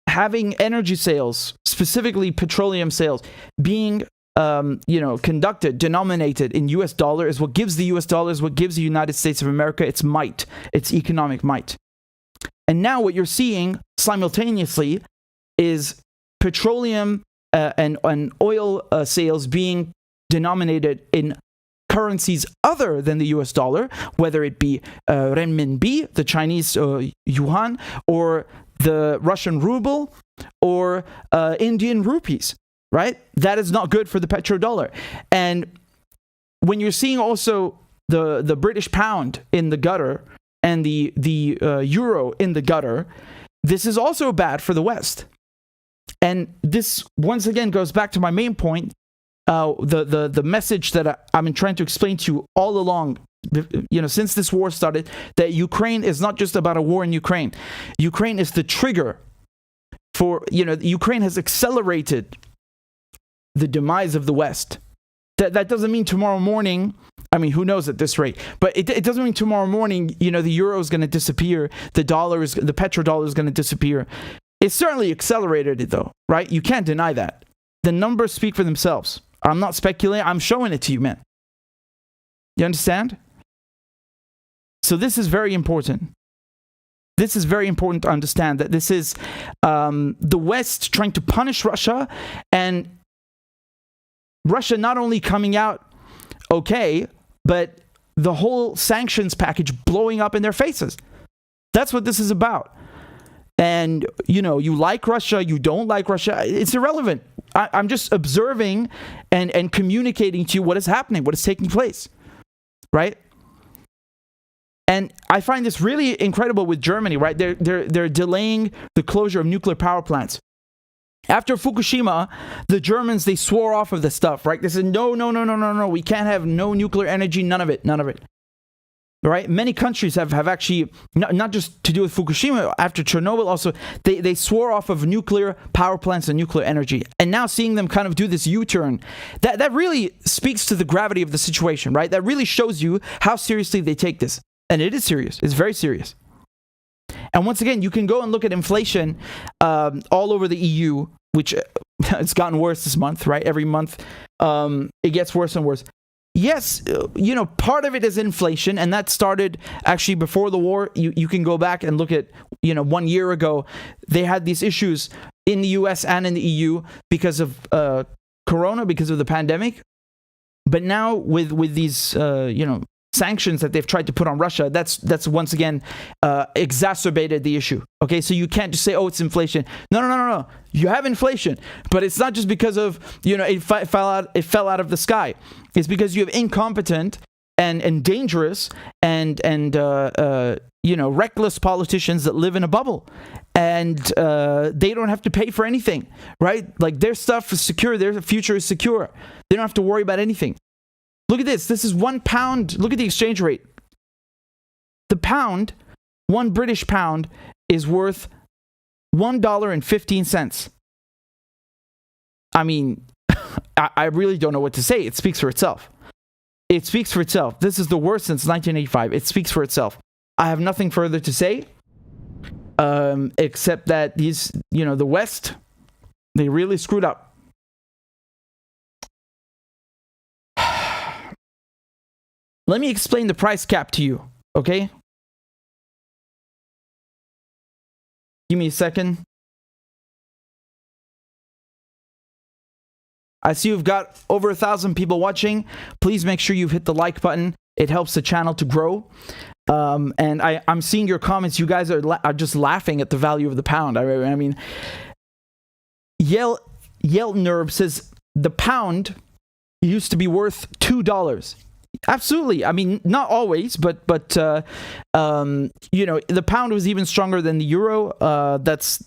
having energy sales, specifically petroleum sales, being conducted, denominated in US dollar is what gives the US dollar, is what gives the United States of America its might, its economic might. And now what you're seeing simultaneously is petroleum and oil sales being denominated in currencies other than the US dollar, whether it be renminbi, the Chinese yuan, or the Russian ruble or Indian rupees, right? That is not good for the petrodollar. And when you're seeing also the British pound in the gutter and the euro in the gutter, this is also bad for the West. And this once again goes back to my main point, the message that I've been trying to explain to you all along, since this war started, that Ukraine is not just about a war in Ukraine. Ukraine is the trigger for, Ukraine has accelerated the demise of the West. That doesn't mean tomorrow morning, I mean, who knows at this rate, but it doesn't mean tomorrow morning, the euro is going to disappear, the petrodollar is going to disappear. It certainly accelerated it though, right? You can't deny that. The numbers speak for themselves. I'm not speculating, I'm showing it to you, man. You understand? So this is very important. This is very important to understand that this is the West trying to punish Russia, and Russia not only coming out okay, but the whole sanctions package blowing up in their faces. That's what this is about. And, you like Russia, you don't like Russia, it's irrelevant. I'm just observing and communicating to you what is happening, what is taking place, right? And I find this really incredible with Germany, right? They're delaying the closure of nuclear power plants. After Fukushima, the Germans, they swore off of this stuff, right? They said, no, we can't have no nuclear energy, none of it. Right? Many countries have actually, not just to do with Fukushima, after Chernobyl also, they swore off of nuclear power plants and nuclear energy. And now seeing them kind of do this U-turn, that really speaks to the gravity of the situation, right? That really shows you how seriously they take this. And it is serious. It's very serious. And once again, you can go and look at inflation all over the EU, which it's gotten worse this month, right? Every month it gets worse and worse. Yes, part of it is inflation, and that started actually before the war. You can go back and look at, 1 year ago, they had these issues in the US and in the EU because of Corona, because of the pandemic. But now with these, sanctions that they've tried to put on Russia, that's once again exacerbated the issue. Okay, so you can't just say, oh, it's inflation. No. You have inflation, but it's not just because of, it fell out of the sky. It's because you have incompetent and dangerous and reckless politicians that live in a bubble, and they don't have to pay for anything, right? Like, their stuff is secure, their future is secure. They don't have to worry about anything. Look at this. This is £1. Look at the exchange rate. The pound, one British pound, is worth $1.15. I mean, I really don't know what to say. It speaks for itself. It speaks for itself. This is the worst since 1985. It speaks for itself. I have nothing further to say, except that these, the West, they really screwed up. Let me explain the price cap to you, okay? Give me a second. I see you've got over 1,000 people watching. Please make sure you've hit the like button. It helps the channel to grow. And I'm seeing your comments. You guys are just laughing at the value of the pound. I mean, Yeltnerb says the pound used to be worth $2. Absolutely. I mean, not always, but the pound was even stronger than the euro. That's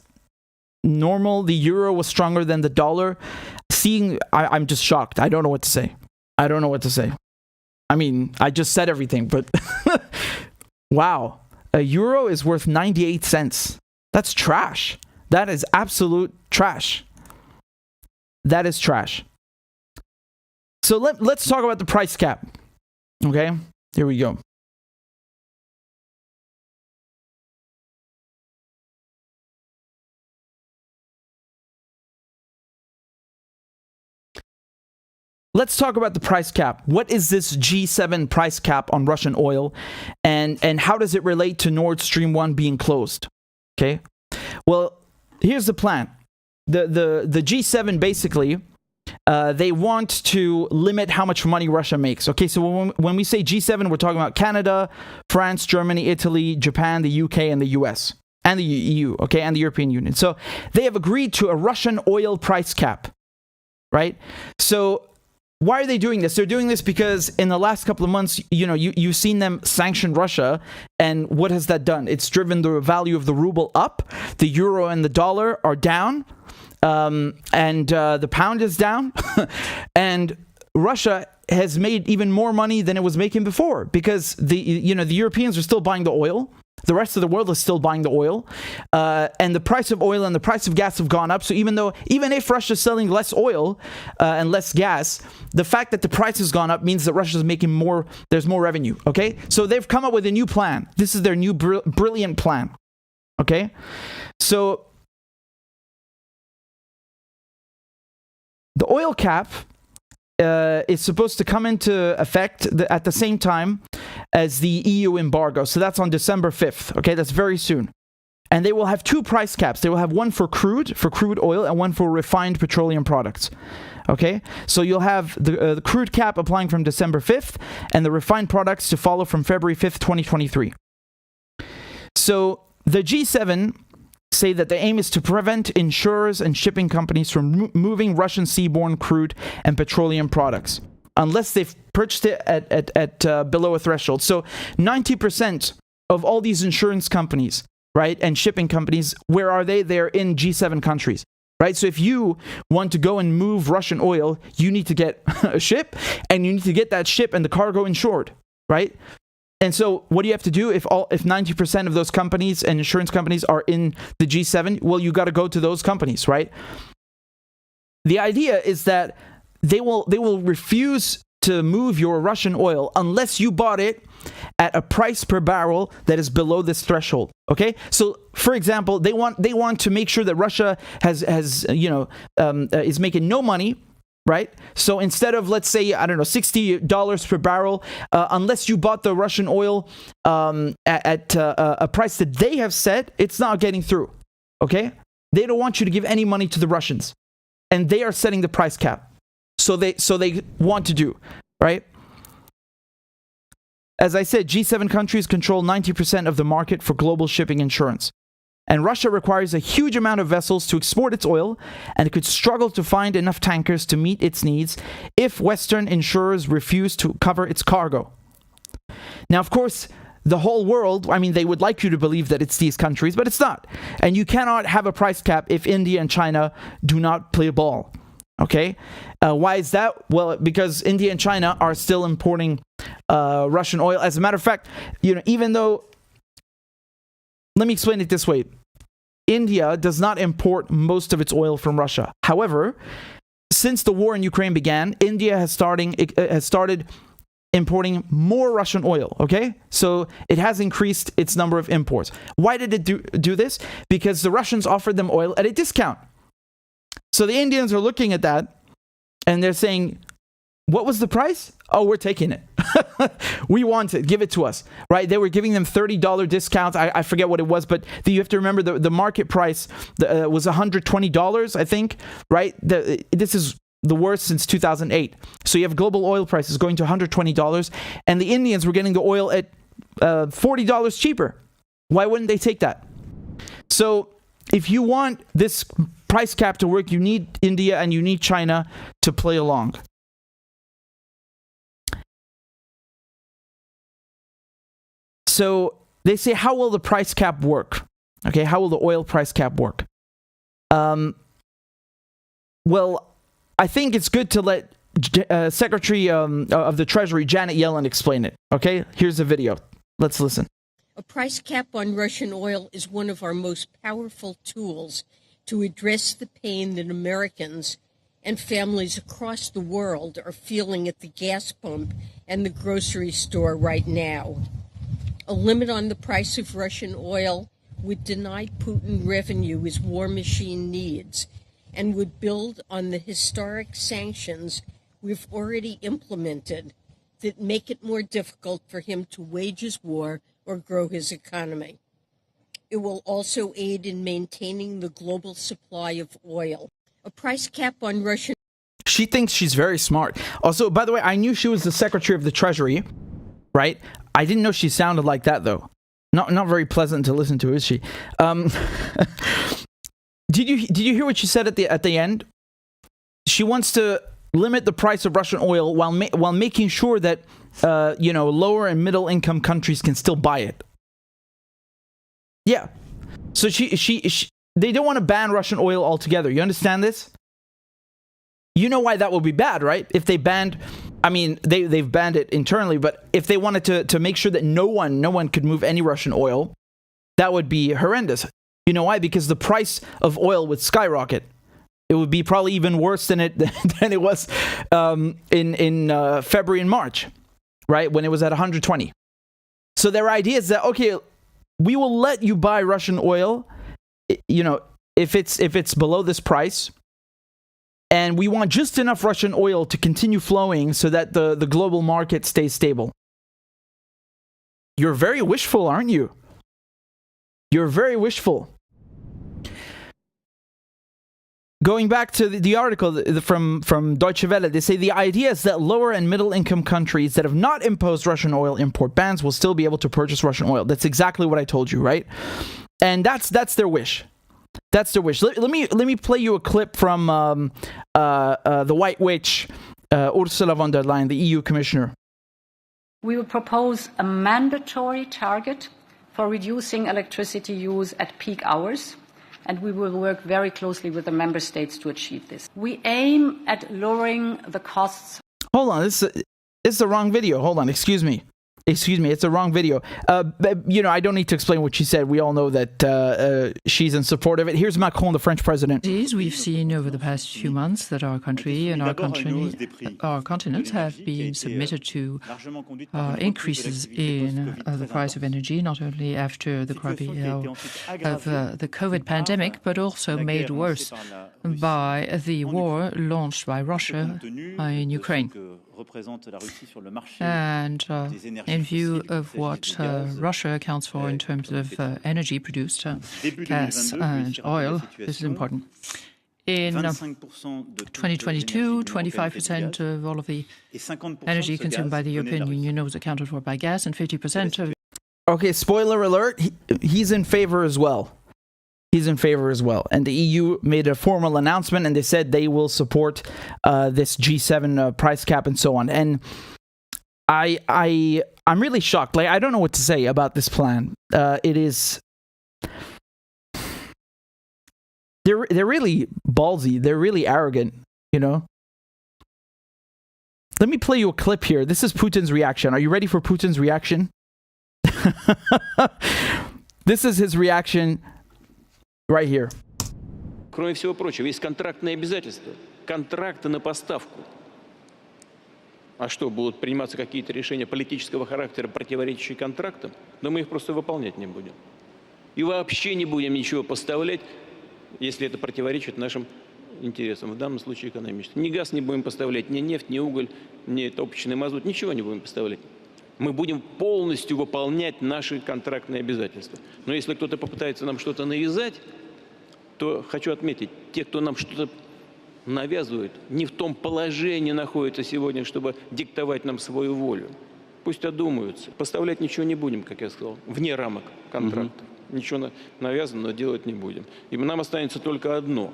normal. The euro was stronger than the dollar. I'm just shocked. I don't know what to say. I mean, I just said everything, but wow. A euro is worth 98 cents. That's trash. That is absolute trash. That is trash. So let's talk about the price cap. Okay, here we go. Let's talk about the price cap. What is this G7 price cap on Russian oil, and how does it relate to Nord Stream 1 being closed? Okay, well, here's the plan. The G7 basically, they want to limit how much money Russia makes. Okay, so when we say G7, we're talking about Canada, France, Germany, Italy, Japan, the UK, and the US. and the EU, okay, and the European Union. So they have agreed to a Russian oil price cap, right? So why are they doing this? They're doing this because in the last couple of months, you've seen them sanction Russia, and what has that done? It's driven the value of the ruble up, the euro and the dollar are down, and the pound is down, and Russia has made even more money than it was making before, because the Europeans are still buying the oil. The rest of the world is still buying the oil, and the price of oil and the price of gas have gone up. So even if Russia's selling less oil and less gas, the fact that the price has gone up means that Russia's making more. There's more revenue. Okay, so they've come up with a new plan. This is their new brilliant plan. Okay, so the oil cap is supposed to come into effect at the same time as the EU embargo. So that's on December 5th. Okay, that's very soon. And they will have two price caps. They will have one for crude oil, and one for refined petroleum products. Okay, so you'll have the crude cap applying from December 5th, and the refined products to follow from February 5th, 2023. So the G7 say that the aim is to prevent insurers and shipping companies from moving Russian seaborne crude and petroleum products unless they've purchased it at below a threshold. So 90% of all these insurance companies, right, and shipping companies, where are they? They're in G7 countries, right? So if you want to go and move Russian oil, you need to get a ship, and you need to get that ship and the cargo insured, right? And so what do you have to do if 90% of those companies and insurance companies are in the G7? Well, you got to go to those companies, right? The idea is that they will refuse to move your Russian oil unless you bought it at a price per barrel that is below this threshold. Okay? So, for example, they want to make sure that Russia is making no money. Right? So instead of, let's say, I don't know, $60 per barrel, unless you bought the Russian oil at a price that they have set, it's not getting through. Okay? They don't want you to give any money to the Russians. And they are setting the price cap. So they want to do, right? As I said, G7 countries control 90% of the market for global shipping insurance. And Russia requires a huge amount of vessels to export its oil, and it could struggle to find enough tankers to meet its needs if Western insurers refuse to cover its cargo. Now, of course, the whole world, I mean, they would like you to believe that it's these countries, but it's not. And you cannot have a price cap if India and China do not play ball. Okay? Why is that? Well, because India and China are still importing Russian oil. As a matter of fact, even though... Let me explain it this way. India does not import most of its oil from Russia. However, since the war in Ukraine began, India has started importing more Russian oil, okay? So it has increased its number of imports. Why did it do this? Because the Russians offered them oil at a discount. So the Indians are looking at that, and they're saying, what was the price? Oh, we're taking it. We want it. Give it to us, right? They were giving them $30 discounts. I forget what it was, but you have to remember the market price was $120, I think, right? This is the worst since 2008. So you have global oil prices going to $120, and the Indians were getting the oil at $40 cheaper. Why wouldn't they take that? So if you want this price cap to work, you need India and you need China to play along. So they say, how will the price cap work? Okay, how will the oil price cap work? Well, I think it's good to let Secretary of the Treasury, Janet Yellen, explain it. Okay, here's the video. Let's listen. A price cap on Russian oil is one of our most powerful tools to address the pain that Americans and families across the world are feeling at the gas pump and the grocery store right now. A limit on the price of Russian oil would deny Putin revenue his war machine needs and would build on the historic sanctions we've already implemented that make it more difficult for him to wage his war or grow his economy. It will also aid in maintaining the global supply of oil. A price cap on Russian... She thinks she's very smart. Also, by the way, I knew she was the Secretary of the Treasury, right? I didn't know she sounded like that, though. Not very pleasant to listen to, is she? Did you hear what she said at the end? She wants to limit the price of Russian oil while making sure that lower and middle income countries can still buy it. Yeah. So they don't want to ban Russian oil altogether. You understand this? You know why that would be bad, right? If they banned, I mean, they've banned it internally, but if they wanted to make sure that no one could move any Russian oil, that would be horrendous. You know why? Because the price of oil would skyrocket. It would be probably even worse than it was in February and March, right? When it was at 120. So their idea is that, okay, we will let you buy Russian oil, if it's below this price, and we want just enough Russian oil to continue flowing so that the global market stays stable. You're very wishful, aren't you? You're very wishful. Going back to the article from Deutsche Welle, they say the idea is that lower and middle income countries that have not imposed Russian oil import bans will still be able to purchase Russian oil. That's exactly what I told you, right? And that's their wish. That's their wish. Let me play you a clip from the White Witch, Ursula von der Leyen, the EU Commissioner. We will propose a mandatory target for reducing electricity use at peak hours, and we will work very closely with the member states to achieve this. We aim at lowering the costs. Hold on, this is the wrong video. Hold on, excuse me, it's the wrong video. I don't need to explain what she said. We all know that she's in support of it. Here's Macron, the French president. We've seen over the past few months that our country and our continent have been submitted to increases in the price of energy, not only after the crappy of the COVID pandemic, but also made worse by the war launched by Russia in Ukraine. And in view of what Russia accounts for in terms of energy produced, gas and oil, this is important. In 2022, 25% of all of the energy consumed by the European Union was accounted for by gas, and 50% of... Okay, spoiler alert, he's in favor as well. He's in favor as well. And the EU made a formal announcement, and they said they will support this G7 price cap and so on. And I'm really shocked. Like, I don't know what to say about this plan. It is... They're really ballsy. They're really arrogant, you know? Let me play you a clip here. This is Putin's reaction. Are you ready for Putin's reaction? This is his reaction right here. Кроме всего прочего, есть контрактные обязательства. Контракты на поставку. А что, будут приниматься какие-то решения политического характера, противоречащие контрактам? Но мы их просто выполнять не будем. И вообще не будем ничего поставлять, если это противоречит нашим интересам, в данном случае экономическим. Ни газ не будем поставлять, ни нефть, ни уголь, ни топочный мазут, ничего не будем поставлять. Мы будем полностью выполнять наши контрактные обязательства. Но если кто-то попытается нам что-то навязать, то хочу отметить, те, кто нам что-то навязывает, не в том положении находятся сегодня, чтобы диктовать нам свою волю. Пусть одумаются. Поставлять ничего не будем, как я сказал, вне рамок контракта. Ничего навязанного делать не будем. И нам останется только одно,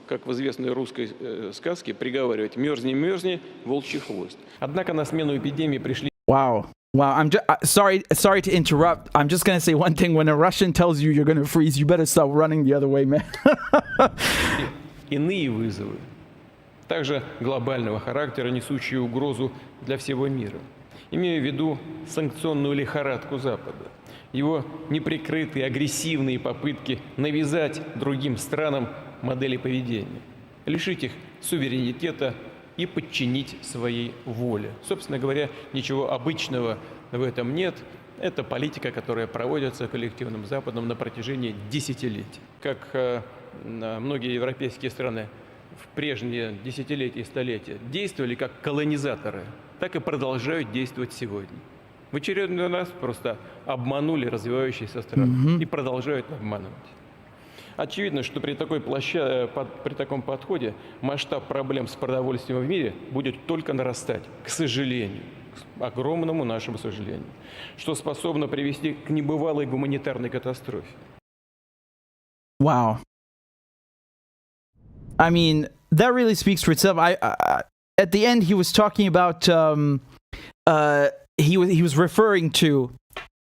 как в известной русской сказке, приговаривать: мерзни, мерзни, волчий хвост. Однако на смену эпидемии пришли... Wow. I'm just sorry to interrupt. I'm just going to say one thing. When a Russian tells you you're going to freeze, you better stop running the other way, man. Иные вызовы, также глобального характера, несущие угрозу для всего мира. Имею в виду санкционную лихорадку Запада, его неприкрытые агрессивные попытки навязать другим странам модели поведения, лишить их суверенитета и подчинить своей воле. Собственно говоря, ничего обычного в этом нет. Это политика, которая проводится коллективным Западом на протяжении десятилетий. Как многие европейские страны в прежние десятилетия и столетия действовали как колонизаторы, так и продолжают действовать сегодня. В очередной раз просто обманули развивающиеся страны и продолжают обманывать. Очевидно, что при таком подходе масштаб проблем с продовольствием в мире будет только нарастать, к сожалению. к огромному нашему сожалению, что способно привести к небывалой гуманитарной катастрофе. Wow. I mean, that really speaks for itself. At the end, he was talking about he was referring to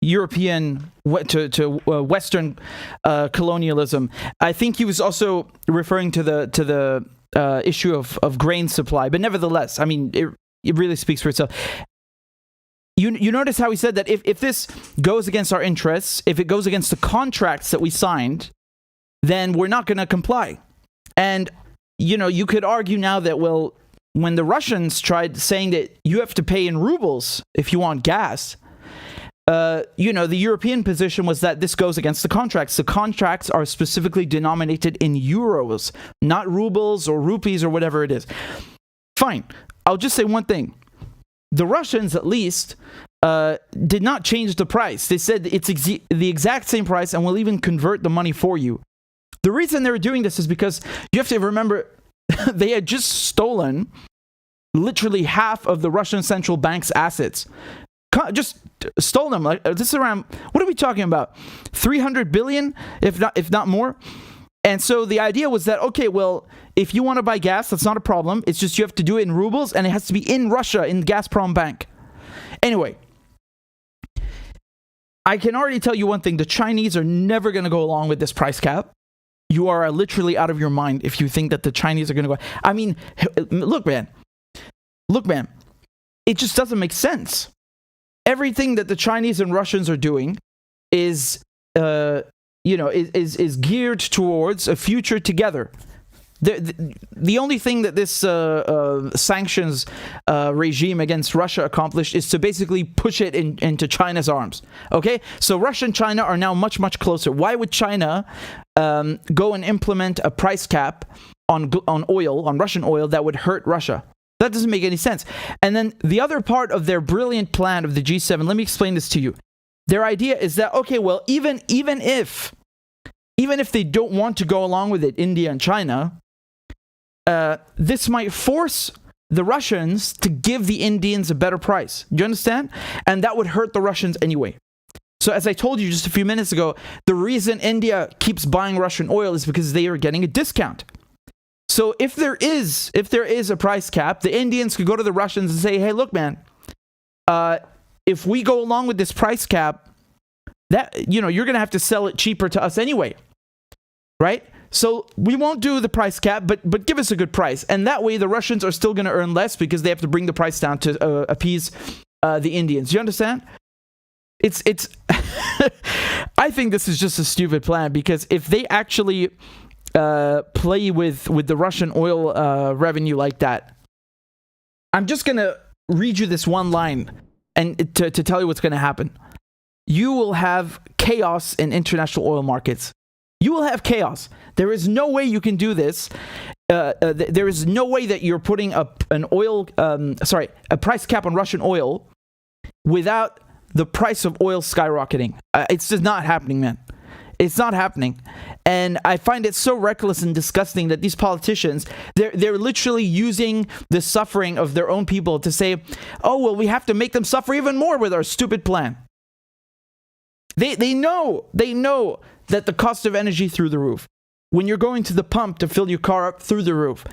European to Western colonialism. I think he was also referring to the issue of grain supply. But nevertheless, I mean, it really speaks for itself. You notice how he said that if this goes against our interests, if it goes against the contracts that we signed, then we're not going to comply. And, you know, you could argue now that, well, when the Russians tried saying that you have to pay in rubles if you want gas, you know, the European position was that this goes against the contracts. The contracts are specifically denominated in euros, not rubles or rupees or whatever it is. Fine. I'll just say one thing. The Russians, at least, did not change the price. They said it's the exact same price and we'll even convert the money for you. The reason they were doing this is because you have to remember they had just stolen literally half of the Russian central bank's assets. Just stole them. Like, this is around, what are we talking about? 300 billion, if not more. And so the idea was that, okay, well, if you want to buy gas, that's not a problem. It's just you have to do it in rubles, and it has to be in Russia, in the Gazprom bank. Anyway, I can already tell you one thing. The Chinese are never going to go along with this price cap. You are literally out of your mind if you think that the Chinese are going to go. I mean, look, man. It just doesn't make sense. Everything that the Chinese and Russians are doing is geared towards a future together. The only thing that this sanctions regime against Russia accomplished is to basically push it into China's arms. Okay? So Russia and China are now much, much closer. Why would China go and implement a price cap on Russian oil that would hurt Russia? That doesn't make any sense. And then the other part of their brilliant plan of the G7, let me explain this to you. Their idea is that, okay, well, even if they don't want to go along with it, India and China, this might force the Russians to give the Indians a better price. Do you understand? And that would hurt the Russians anyway. So as I told you just a few minutes ago, the reason India keeps buying Russian oil is because they are getting a discount. So if there is a price cap, the Indians could go to the Russians and say, hey, look, man, if we go along with this price cap, that, you know, you're going to have to sell it cheaper to us anyway. Right? So we won't do the price cap, but give us a good price. And that way the Russians are still going to earn less because they have to bring the price down to appease the Indians. You understand? It's I think this is just a stupid plan, because if they actually play with the Russian oil revenue like that, I'm just going to read you this one line and to tell you what's going to happen. You will have chaos in international oil markets. You will have chaos. There is no way you can do this. There is no way that you're putting a price cap on Russian oil without the price of oil skyrocketing. It's just not happening, man. It's not happening. And I find it so reckless and disgusting that these politicians, they're literally using the suffering of their own people to say, oh, well, we have to make them suffer even more with our stupid plan. They know that the cost of energy through the roof. When you're going to the pump to fill your car up, through the roof.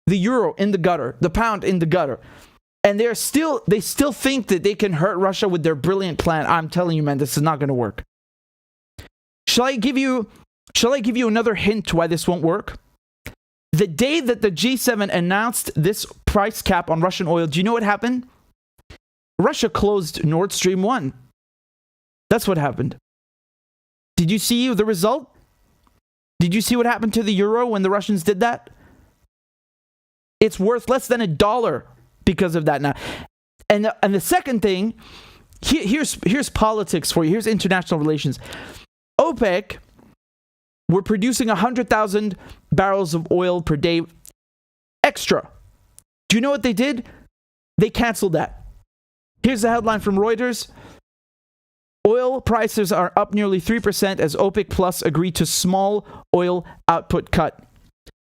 The euro in the gutter, the pound in the gutter. And they still think that they can hurt Russia with their brilliant plan. I'm telling you, man, this is not going to work. Shall I give you another hint to why this won't work? The day that the G7 announced this price cap on Russian oil, do you know what happened? Russia closed Nord Stream 1. That's what happened. Did you see the result? Did you see what happened to the euro when the Russians did that? It's worth less than $1 because of that now. And the second thing, here's politics for you. Here's international relations. OPEC were producing 100,000 barrels of oil per day extra. Do you know what they did? They canceled that. Here's the headline from Reuters. Oil prices are up nearly 3% as OPEC Plus agreed to small oil output cut.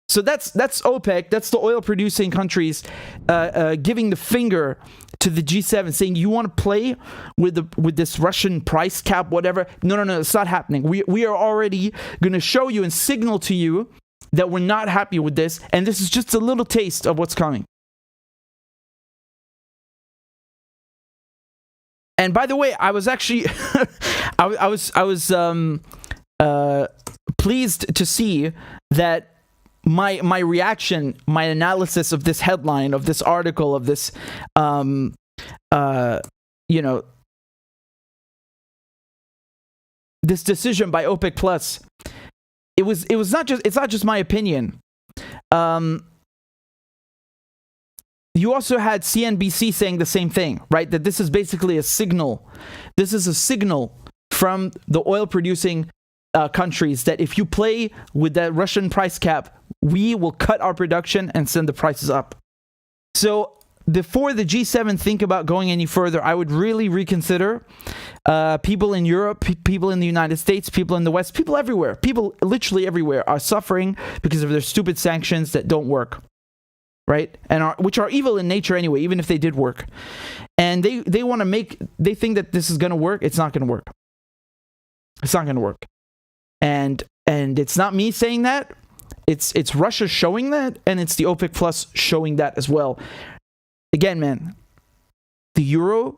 So that's OPEC, that's the oil producing countries giving the finger to the G7, saying you want to play with this Russian price cap, whatever. No, it's not happening. We are already going to show you and signal to you that we're not happy with this, and this is just a little taste of what's coming. And by the way, I was actually I was pleased to see that my reaction, my analysis of this headline, of this article, of this this decision by OPEC Plus, it's not just my opinion. You also had CNBC saying the same thing, right? That this is basically a signal. This is a signal from the oil producing countries that if you play with that Russian price cap, we will cut our production and send the prices up. So before the G7 think about going any further, I would really reconsider. People in Europe, people in the United States, people in the West, people everywhere, people literally everywhere are suffering because of their stupid sanctions that don't work, right? And which are evil in nature anyway, even if they did work. And they want to they think that this is going to work. It's not going to work. It's not going to work. And it's not me saying that. It's Russia showing that, and it's the OPEC Plus showing that as well. Again, man, the euro,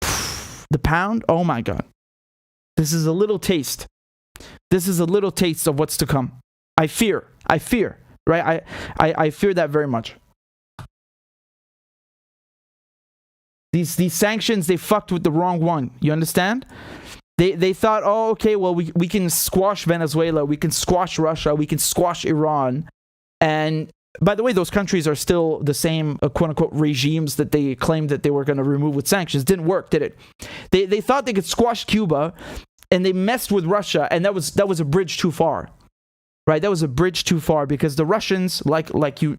the pound, oh my God. This is a little taste. This is a little taste of what's to come. I fear, right? I fear that very much. These sanctions, they fucked with the wrong one. You understand? They thought, oh, okay, well, we can squash Venezuela, we can squash Russia, we can squash Iran. And by the way, those countries are still the same, quote-unquote, regimes that they claimed that they were going to remove with sanctions. Didn't work, did it? They thought they could squash Cuba, and they messed with Russia, and that was a bridge too far, right? That was a bridge too far, because the Russians, like 40%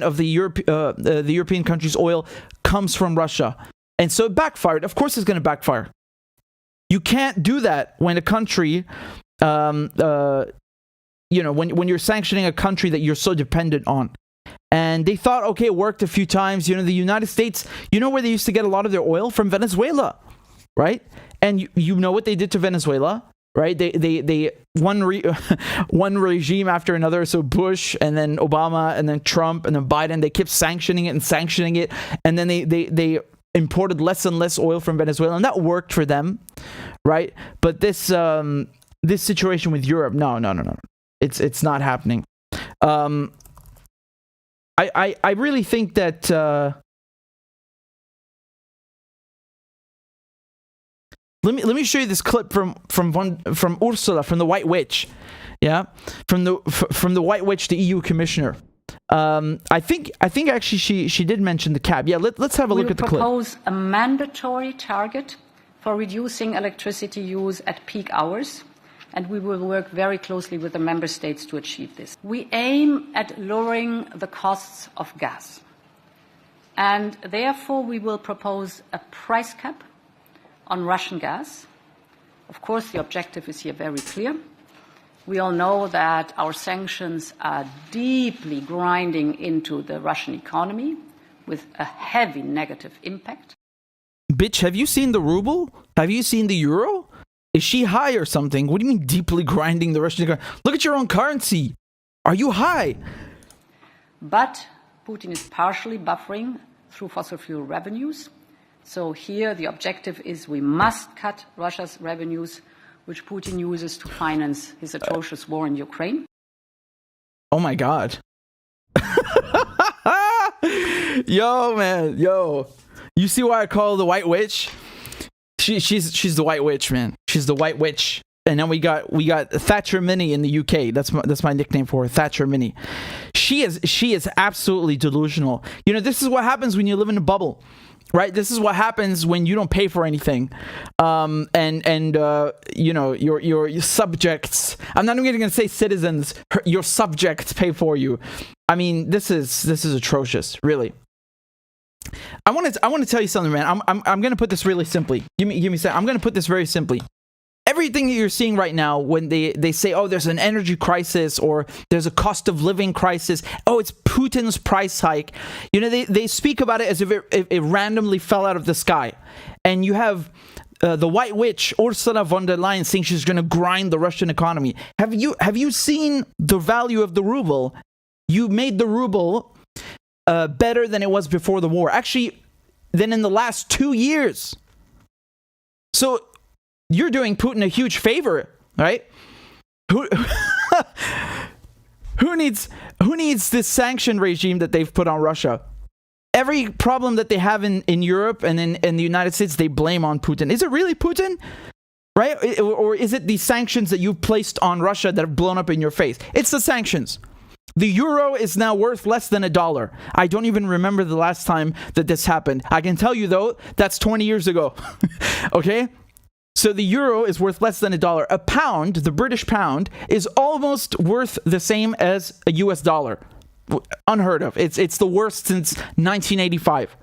of the European countries' oil comes from Russia. And so it backfired. Of course it's going to backfire. You can't do that when a country, when you're sanctioning a country that you're so dependent on. And they thought, okay, it worked a few times. The United States, where they used to get a lot of their oil? From Venezuela, right? And you know what they did to Venezuela, right? They one regime after another. So Bush, and then Obama, and then Trump, and then Biden, they kept sanctioning it. And then they imported less and less oil from Venezuela, and that worked for them, right? But this situation with Europe, no, it's not happening. I really think that let me show you this clip from Ursula, from the White Witch, yeah, from the White Witch, the EU commissioner. I think actually she did mention the cap. Yeah, let's have a look at the clip. We propose a mandatory target for reducing electricity use at peak hours, and we will work very closely with the member states to achieve this. We aim at lowering the costs of gas, and therefore we will propose a price cap on Russian gas. Of course, the objective is here very clear. We all know that our sanctions are deeply grinding into the Russian economy with a heavy negative impact. Bitch, have you seen the ruble? Have you seen the euro? Is she high or something? What do you mean deeply grinding the Russian economy? Look at your own currency. Are you high? But Putin is partially buffering through fossil fuel revenues. So here the objective is we must cut Russia's revenues, which Putin uses to finance his atrocious war in Ukraine. Oh my God. Yo, man, yo. You see why I call her the White Witch? She's the White Witch, man. She's the White Witch. And then we got Thatcher Mini in the UK. That's my nickname for her, Thatcher Mini. She is absolutely delusional. This is what happens when you live in a bubble. Right, this is what happens when you don't pay for anything, your subjects. I'm not even going to say citizens. Your subjects pay for you. I mean, this is atrocious, really. I want to tell you something, man. I'm going to put this really simply. Give me a second. I'm going to put this very simply. everything that you're seeing right now when they say, oh, there's an energy crisis or there's a cost of living crisis. Oh, it's Putin's price hike. You know, they speak about it as if it randomly fell out of the sky. And you have the white witch, Ursula von der Leyen, saying she's going to grind the Russian economy. Have you seen the value of the ruble? You made the ruble better than it was before the war. Actually, than in the last 2 years. So you're doing Putin a huge favor, right? Who needs this sanction regime that they've put on Russia? Every problem that they have in Europe and in the United States, they blame on Putin. Is it really Putin? Right? Or is it the sanctions that you've placed on Russia that have blown up in your face? It's the sanctions. The euro is now worth less than $1. I don't even remember the last time that this happened. I can tell you, though, that's 20 years ago. Okay? So the euro is worth less than $1. A pound, the British pound, is almost worth the same as a US dollar. Unheard of. It's the worst since 1985.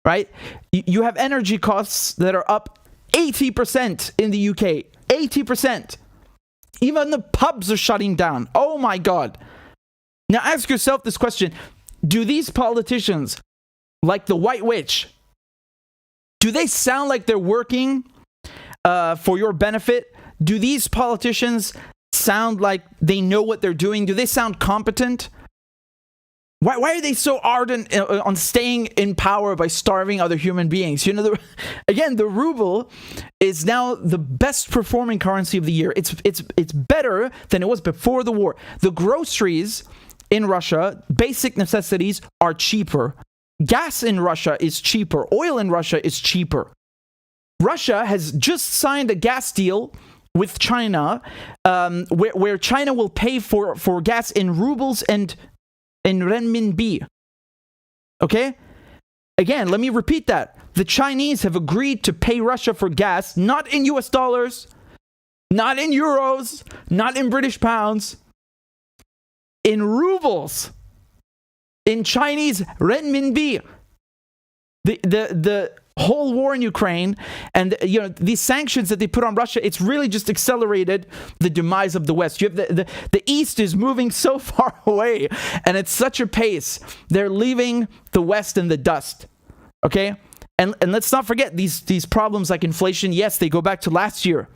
Right? You have energy costs that are up 80% in the UK. 80%. Even the pubs are shutting down. Oh my God. Now ask yourself this question. Do these politicians, like the White Witch, do they sound like they're working for your benefit? Do these politicians sound like they know what they're doing? Do they sound competent? Why are they so ardent on staying in power by starving other human beings? You know, again, the ruble is now the best performing currency of the year. It's better than it was before the war. The groceries in Russia, basic necessities, are cheaper. Gas in Russia is cheaper. Oil in Russia is cheaper. Russia has just signed a gas deal with China, where China will pay for gas in rubles and in renminbi. Okay? Again, let me repeat that. The Chinese have agreed to pay Russia for gas, not in US dollars, not in euros, not in British pounds, in rubles, in Chinese renminbi. The whole war in Ukraine and these sanctions that they put on Russia, it's really just accelerated the demise of the West. You have the East is moving so far away, and it's such a pace. They're leaving the West in the dust. Okay? And let's not forget these problems like inflation. Yes, they go back to last year,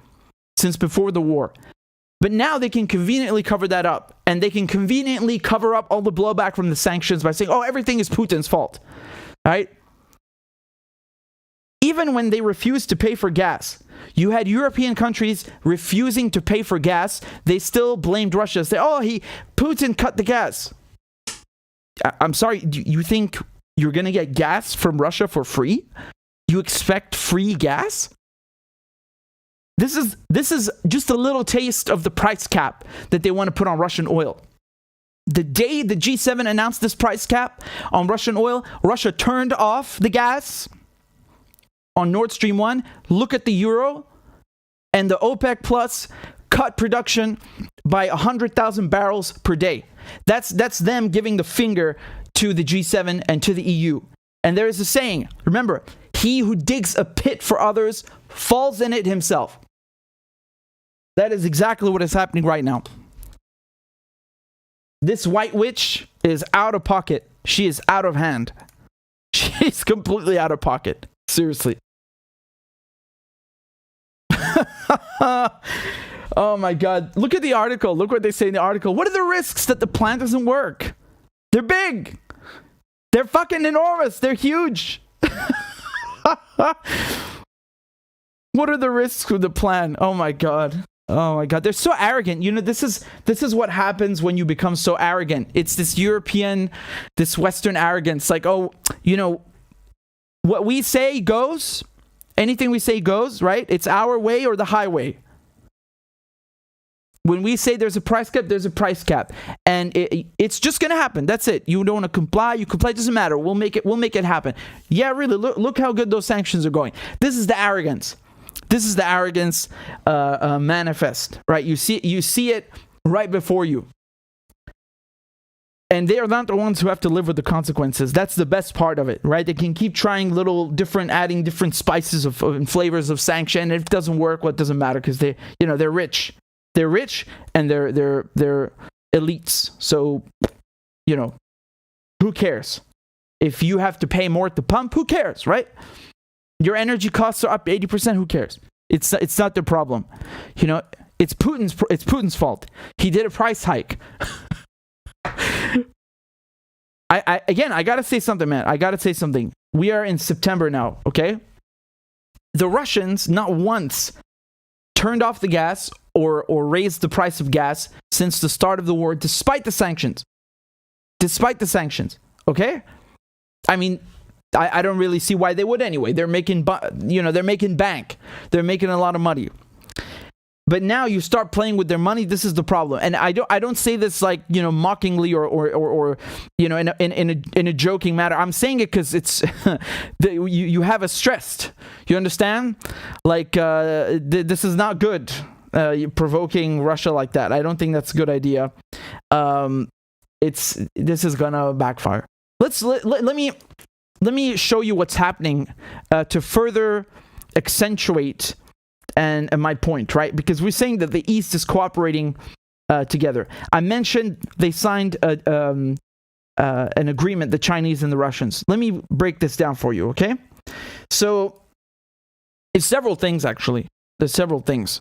since before the war. But now they can conveniently cover that up, and they can conveniently cover up all the blowback from the sanctions by saying, oh, everything is Putin's fault. All right? Even when they refused to pay for gas, you had European countries refusing to pay for gas. They still blamed Russia. Say, oh, Putin cut the gas. I'm sorry, do you think you're going to get gas from Russia for free? You expect free gas? This is just a little taste of the price cap that they want to put on Russian oil. The day the G7 announced this price cap on Russian oil, Russia turned off the gas on Nord Stream 1. Look at the euro, and the OPEC Plus cut production by 100,000 barrels per day. That's them giving the finger to the G7 and to the EU. And there is a saying, remember, he who digs a pit for others falls in it himself. That is exactly what is happening right now. This white witch is out of pocket. She is out of hand. She's completely out of pocket. Seriously. Oh my God. Look at the article. Look what they say in the article. What are the risks that the plan doesn't work? They're big. They're fucking enormous. They're huge. What are the risks with the plan? Oh my God. Oh my God. They're so arrogant. You know, this is what happens when you become so arrogant. It's this European, this Western arrogance. Like, oh, you know, what we say goes. Anything we say goes, right? It's our way or the highway. When we say there's a price cap, there's a price cap. And it's just going to happen. That's it. You don't want to comply. You comply. It doesn't matter. We'll make it happen. Yeah, really. Look how good those sanctions are going. This is the arrogance. This is the arrogance manifest, right? You see it right before you. And they are not the ones who have to live with the consequences. That's the best part of it, right? They can keep trying adding different spices and flavors of sanction. And if it doesn't work, well, it doesn't matter because they're rich. They're rich and they're elites. So, who cares? If you have to pay more at the pump, who cares, right? Your energy costs are up 80%. Who cares? It's not their problem. It's Putin's fault. He did a price hike. I gotta say something, man. I gotta say something. We are in September now, okay? The Russians not once turned off the gas or raised the price of gas since the start of the war, despite the sanctions. Despite the sanctions, okay? I mean, I don't really see why they would anyway. They're making bank. They're making a lot of money. But now you start playing with their money. This is the problem, and I don't say this like mockingly or in a joking manner. I'm saying it because it's you have us stressed. You understand? Like this is not good. Provoking Russia like that. I don't think that's a good idea. This is gonna backfire. Let me show you what's happening to further accentuate. And my point, right? Because we're saying that the East is cooperating together. I mentioned they signed an agreement, the Chinese and the Russians. Let me break this down for you, okay? So, it's several things, actually. There's several things.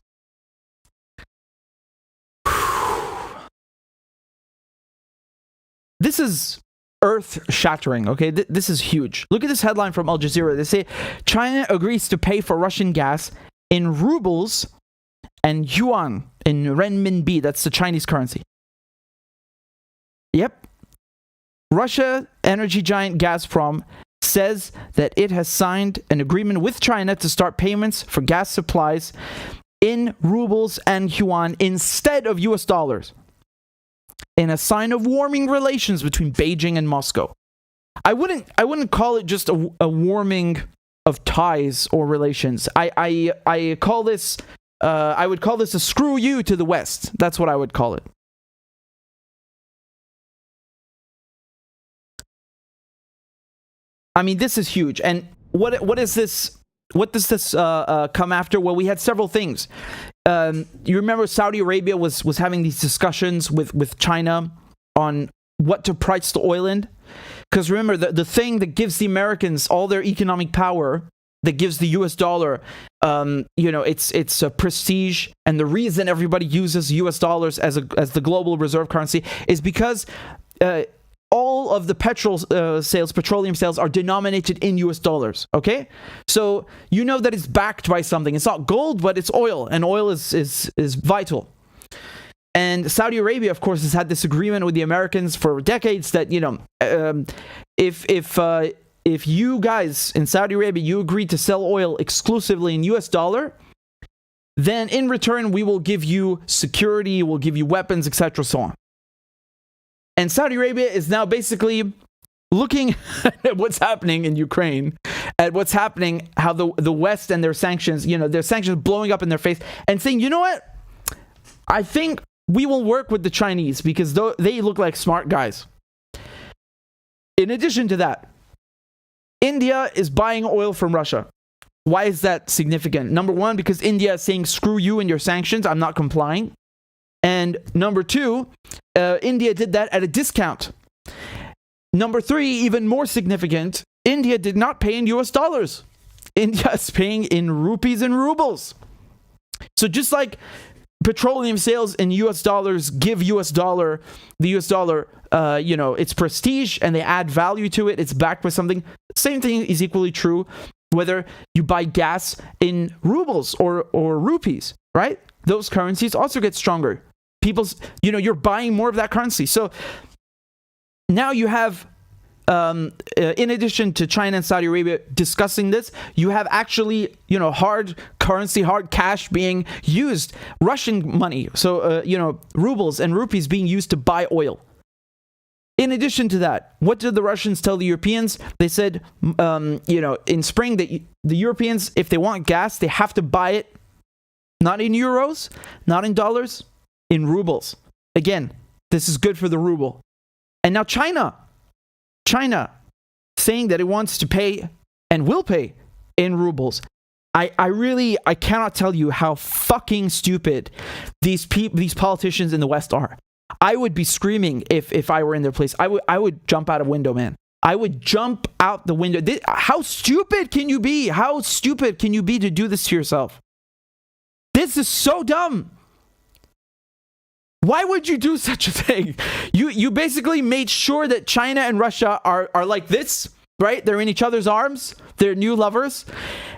This is earth-shattering, okay? This is huge. Look at this headline from Al Jazeera. They say, China agrees to pay for Russian gas in rubles and yuan, in renminbi, that's the Chinese currency. Yep. Russia energy giant Gazprom says that it has signed an agreement with China to start payments for gas supplies in rubles and yuan instead of US dollars, in a sign of warming relations between Beijing and Moscow. I wouldn't call it just a warming of ties or relations. I call this I would call this a screw you to the West. That's what I would call it. I mean, this is huge. And what is this? What does this come after? Well, we had several things. You remember Saudi Arabia was having these discussions with China on what to price the oil in. Because remember, the thing that gives the Americans all their economic power, that gives the US dollar, it's a prestige. And the reason everybody uses US dollars as the global reserve currency is because all of the petroleum sales are denominated in US dollars, okay? So you know that it's backed by something. It's not gold, but it's oil, and oil is vital. And Saudi Arabia, of course, has had this agreement with the Americans for decades that, if you guys in Saudi Arabia, you agree to sell oil exclusively in US dollar, then in return, we will give you security, we'll give you weapons, etc., so on. And Saudi Arabia is now basically looking at what's happening in Ukraine, at what's happening, how the West and their sanctions blowing up in their face, and saying, you know what? I think we will work with the Chinese because they look like smart guys. In addition to that, India is buying oil from Russia. Why is that significant? Number one, because India is saying, screw you and your sanctions, I'm not complying. And number two, India did that at a discount. Number three, even more significant, India did not pay in US dollars. India is paying in rupees and rubles. So just like petroleum sales in US dollars give the US dollar, its prestige, and they add value to it, it's backed by something. Same thing is equally true whether you buy gas in rubles or rupees, right? Those currencies also get stronger. You're buying more of that currency. So now you have, in addition to China and Saudi Arabia discussing this, you have actually, hard currency, hard cash being used, Russian money. So, rubles and rupees being used to buy oil. In addition to that, what did the Russians tell the Europeans? They said, in spring that the Europeans, if they want gas, they have to buy it not in euros, not in dollars, in rubles. Again, this is good for the ruble. And now China saying that it wants to pay and will pay in rubles. I cannot tell you how fucking stupid these politicians in the West are. I would be screaming if I were in their place. I would jump out a window, man. I would jump out the window. How stupid can you be? How stupid can you be to do this to yourself? This is so dumb. Why would you do such a thing? You basically made sure that China and Russia are like this, right? They're in each other's arms. They're new lovers.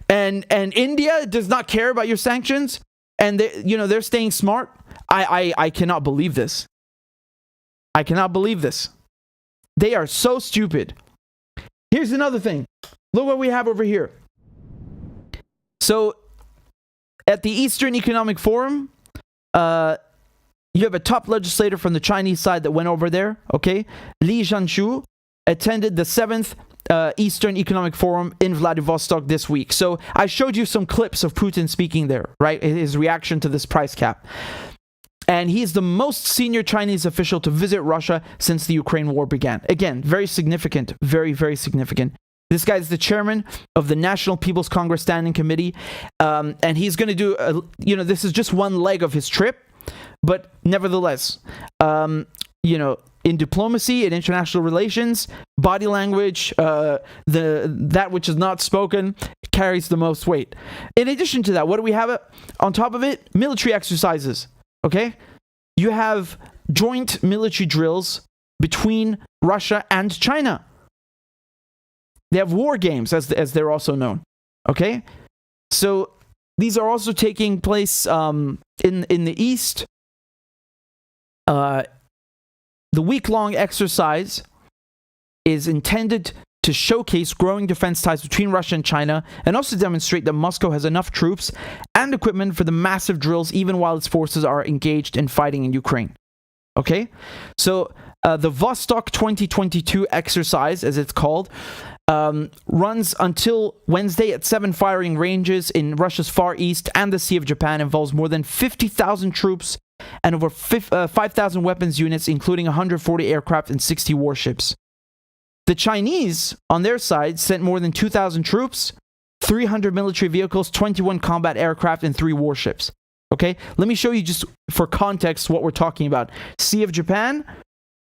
And India does not care about your sanctions. And they're staying smart. I cannot believe this. I cannot believe this. They are so stupid. Here's another thing. Look what we have over here. So, at the Eastern Economic Forum, you have a top legislator from the Chinese side that went over there, okay? Li Zhanshu attended the 7th Eastern Economic Forum in Vladivostok this week. So I showed you some clips of Putin speaking there, right? His reaction to this price cap. And he's the most senior Chinese official to visit Russia since the Ukraine war began. Again, very significant, very, very significant. This guy's the chairman of the National People's Congress Standing Committee. And he's going to do, this is just one leg of his trip. But nevertheless, in diplomacy, in international relations, body language, that which is not spoken carries the most weight. In addition to that, what do we have on top of it? Military exercises. Okay? You have joint military drills between Russia and China. They have war games, as they're also known. Okay? So these are also taking place in the East. The week-long exercise is intended to showcase growing defense ties between Russia and China and also demonstrate that Moscow has enough troops and equipment for the massive drills even while its forces are engaged in fighting in Ukraine. Okay? So the Vostok 2022 exercise, as it's called, runs until Wednesday at 7 firing ranges in Russia's Far East and the Sea of Japan, involves more than 50,000 troops and over 5,000 weapons units, including 140 aircraft and 60 warships. The Chinese, on their side, sent more than 2,000 troops, 300 military vehicles, 21 combat aircraft, and 3 warships. Okay? Let me show you just for context what we're talking about. Sea of Japan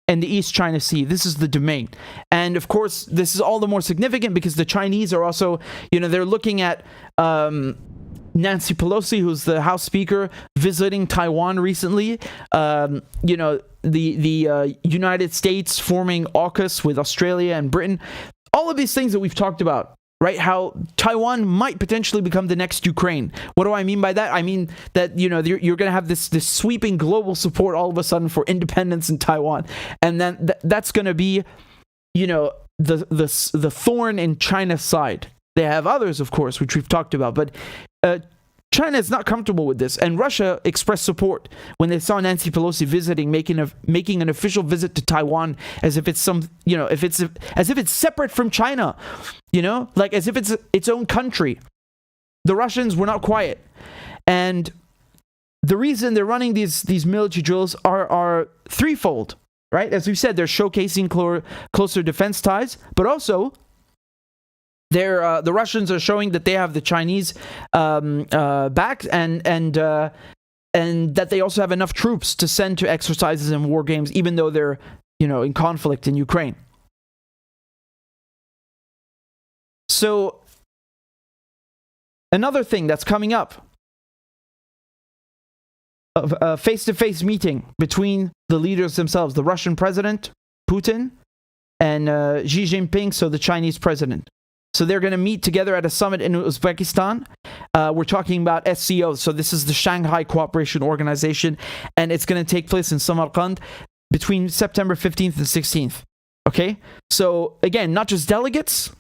and the East China Sea. This is the domain. And of course, this is all the more significant because the Chinese are also, they're looking at Nancy Pelosi, who's the House Speaker, visiting Taiwan recently. The United States forming AUKUS with Australia and Britain. All of these things that we've talked about, right? How Taiwan might potentially become the next Ukraine. What do I mean by that? I mean that, you're going to have this sweeping global support all of a sudden for independence in Taiwan. And then that's going to be, the thorn in China's side. They have others, of course, which we've talked about. But China is not comfortable with this, and Russia expressed support when they saw Nancy Pelosi visiting, making an official visit to Taiwan, as if it's as if it's separate from China, like as if it's its own country. The Russians were not quiet, and the reason they're running these military drills are threefold, right? As we said, they're showcasing closer defense ties, but also the Russians are showing that they have the Chinese back, and that they also have enough troops to send to exercises and war games, even though they're in conflict in Ukraine. So another thing that's coming up, a face-to-face meeting between the leaders themselves, the Russian president Putin and Xi Jinping, so the Chinese president. So they're going to meet together at a summit in Uzbekistan. We're talking about SCO. So this is the Shanghai Cooperation Organization. And it's going to take place in Samarkand between September 15th and 16th. Okay? So again, not just delegates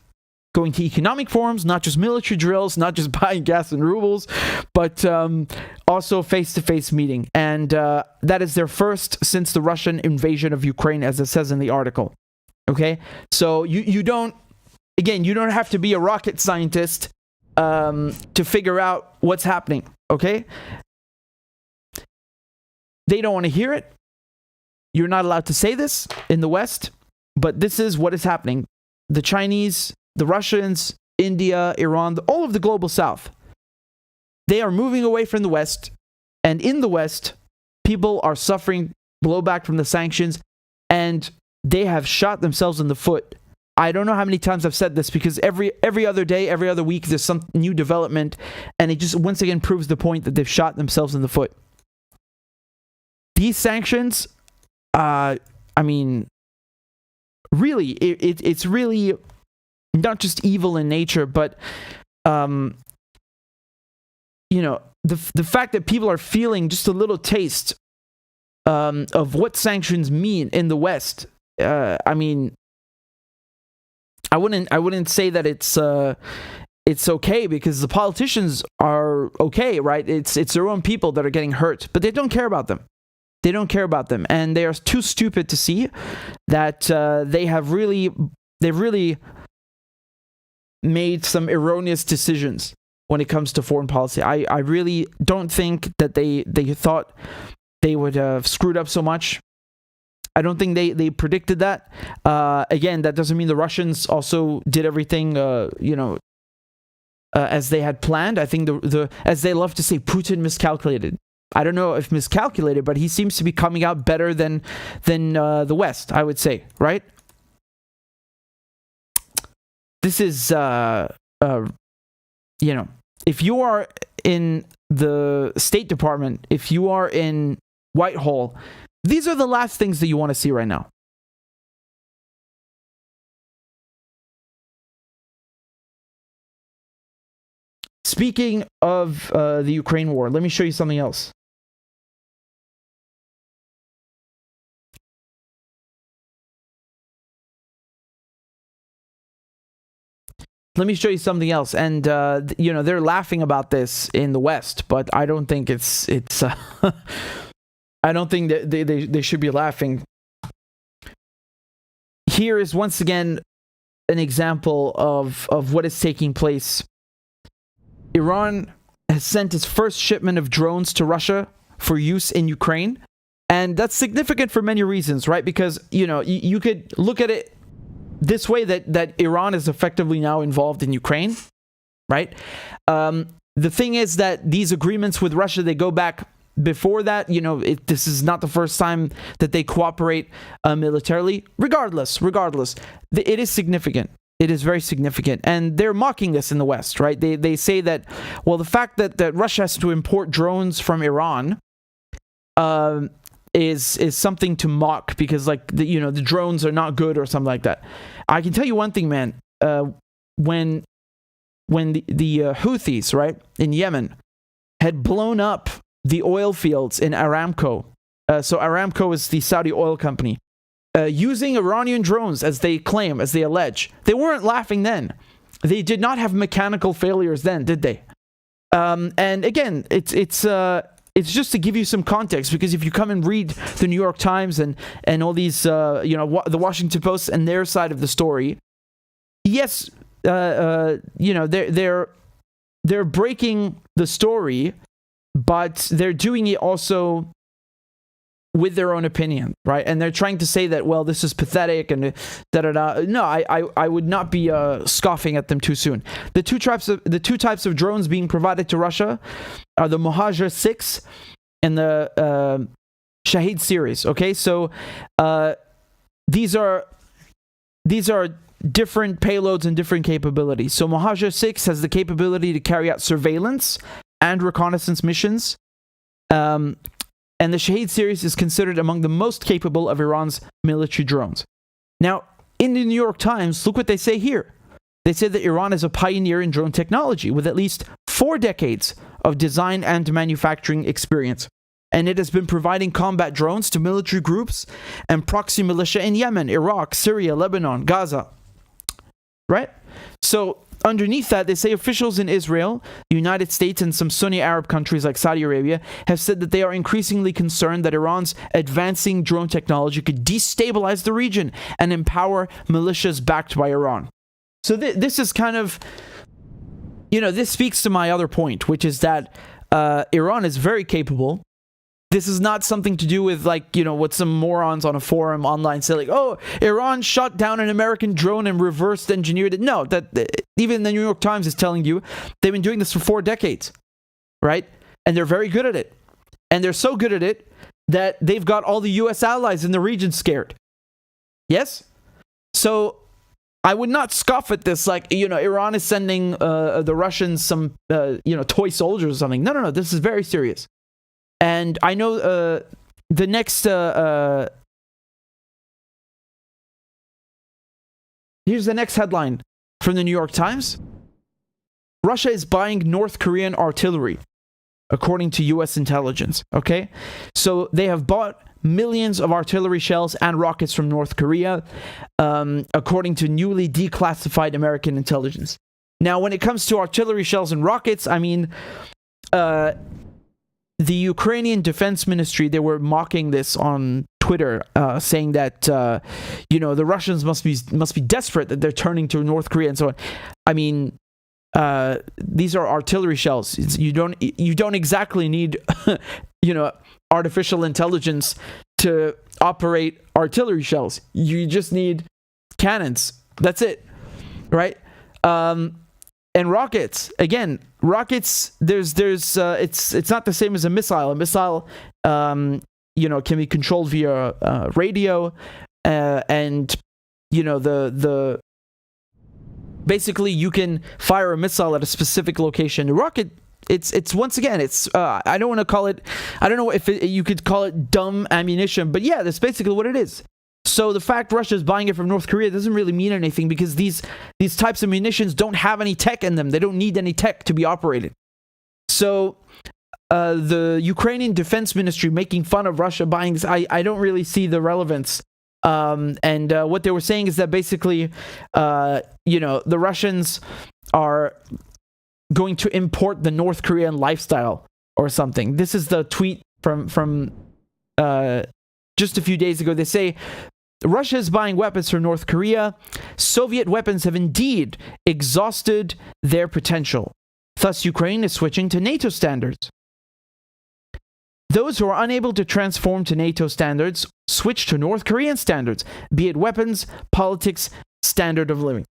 going to economic forums, not just military drills, not just buying gas and rubles, but also face-to-face meeting. And that is their first since the Russian invasion of Ukraine, as it says in the article. Okay? So you don't have to be a rocket scientist to figure out what's happening, okay? They don't want to hear it. You're not allowed to say this in the West, but this is what is happening. The Chinese, the Russians, India, Iran, all of the global South, they are moving away from the West. And in the West, people are suffering blowback from the sanctions, and they have shot themselves in the foot. I don't know how many times I've said this, because every other day, every other week, there's some new development, and it just once again proves the point that they've shot themselves in the foot. These sanctions, really, it's really not just evil in nature, but, the fact that people are feeling just a little taste of what sanctions mean in the West. I wouldn't say that it's okay, because the politicians are okay, right? It's their own people that are getting hurt, but they don't care about them. They don't care about them, and they are too stupid to see that they've really made some erroneous decisions when it comes to foreign policy. I really don't think that they thought they would have screwed up so much. I don't think they predicted that. Again, that doesn't mean the Russians also did everything, as they had planned. I think as they love to say, Putin miscalculated. I don't know if miscalculated, but he seems to be coming out better than the West, I would say, right? This is, if you are in the State Department, if you are in Whitehall, these are the last things that you want to see right now. Speaking of the Ukraine war, let me show you something else. Let me show you something else. And, they're laughing about this in the West, but I don't think it's I don't think that they should be laughing. Here is once again an example of what is taking place. Iran has sent its first shipment of drones to Russia for use in Ukraine. And that's significant for many reasons, right? Because, you could look at it this way, that Iran is effectively now involved in Ukraine, right? The thing is that these agreements with Russia, they go back before that. This is not the first time that they cooperate militarily. Regardless, it is significant. It is very significant. And they're mocking this in the West, right? They say that, well, the fact that Russia has to import drones from Iran is something to mock, because the drones are not good or something like that. I can tell you one thing, man. When the Houthis, right, in Yemen had blown up the oil fields in Aramco. So Aramco is the Saudi oil company. Using Iranian drones, as they claim, as they allege. They weren't laughing then. They did not have mechanical failures then, did they? And again, it's just to give you some context, because if you come and read the New York Times and all these, the Washington Post and their side of the story, yes, they're breaking the story, but they're doing it also with their own opinion, right? And they're trying to say that, well, this is pathetic and da-da-da. No, I would not be scoffing at them too soon. The two types of drones being provided to Russia are the Mohajer 6 and the Shahid series. Okay, so these are different payloads and different capabilities. So Mohajer 6 has the capability to carry out surveillance and reconnaissance missions. And the Shahid series is considered among the most capable of Iran's military drones. Now, in the New York Times, look what they say here. They say that Iran is a pioneer in drone technology with at least 4 decades of design and manufacturing experience. And it has been providing combat drones to military groups and proxy militia in Yemen, Iraq, Syria, Lebanon, Gaza. Right? So, underneath that, they say officials in Israel, the United States, and some Sunni Arab countries like Saudi Arabia have said that they are increasingly concerned that Iran's advancing drone technology could destabilize the region and empower militias backed by Iran. So this is kind of, this speaks to my other point, which is that Iran is very capable. This is not something to do with, like, you know, what some morons on a forum online say, like, oh, Iran shot down an American drone and reversed engineered it. No, that even the New York Times is telling you they've been doing this for 4 decades, right? And they're very good at it. And they're so good at it that they've got all the U.S. allies in the region scared. Yes? So I would not scoff at this, like, you know, Iran is sending the Russians some, you know, toy soldiers or something. No, this is very serious. And I know the next... here's the next headline from the New York Times. Russia is buying North Korean artillery, according to U.S. intelligence. Okay? So they have bought millions of artillery shells and rockets from North Korea, according to newly declassified American intelligence. Now, when it comes to artillery shells and rockets, I mean... the Ukrainian Defense Ministry, they were mocking this on Twitter, saying that, you know, the Russians must be desperate that they're turning to North Korea and so on. I mean, these are artillery shells. You don't exactly need, you know, artificial intelligence to operate artillery shells. You just need cannons. That's it, right? And rockets, again, there's it's not the same as a missile. A missile, you know, can be controlled via radio, and you know the basically you can fire a missile at a specific location. A rocket, it's once again, it's I don't want to call it, I don't know if you could call it dumb ammunition, but yeah, that's basically what it is. So the fact Russia is buying it from North Korea doesn't really mean anything, because these types of munitions don't have any tech in them. They don't need any tech to be operated. So the Ukrainian Defense Ministry making fun of Russia buying this, I don't really see the relevance. And what they were saying is that basically, you know, the Russians are going to import the North Korean lifestyle or something. This is the tweet from just a few days ago. They say, Russia is buying weapons from North Korea. Soviet weapons have indeed exhausted their potential. Thus, Ukraine is switching to NATO standards. Those who are unable to transform to NATO standards switch to North Korean standards, be it weapons, politics, standard of living.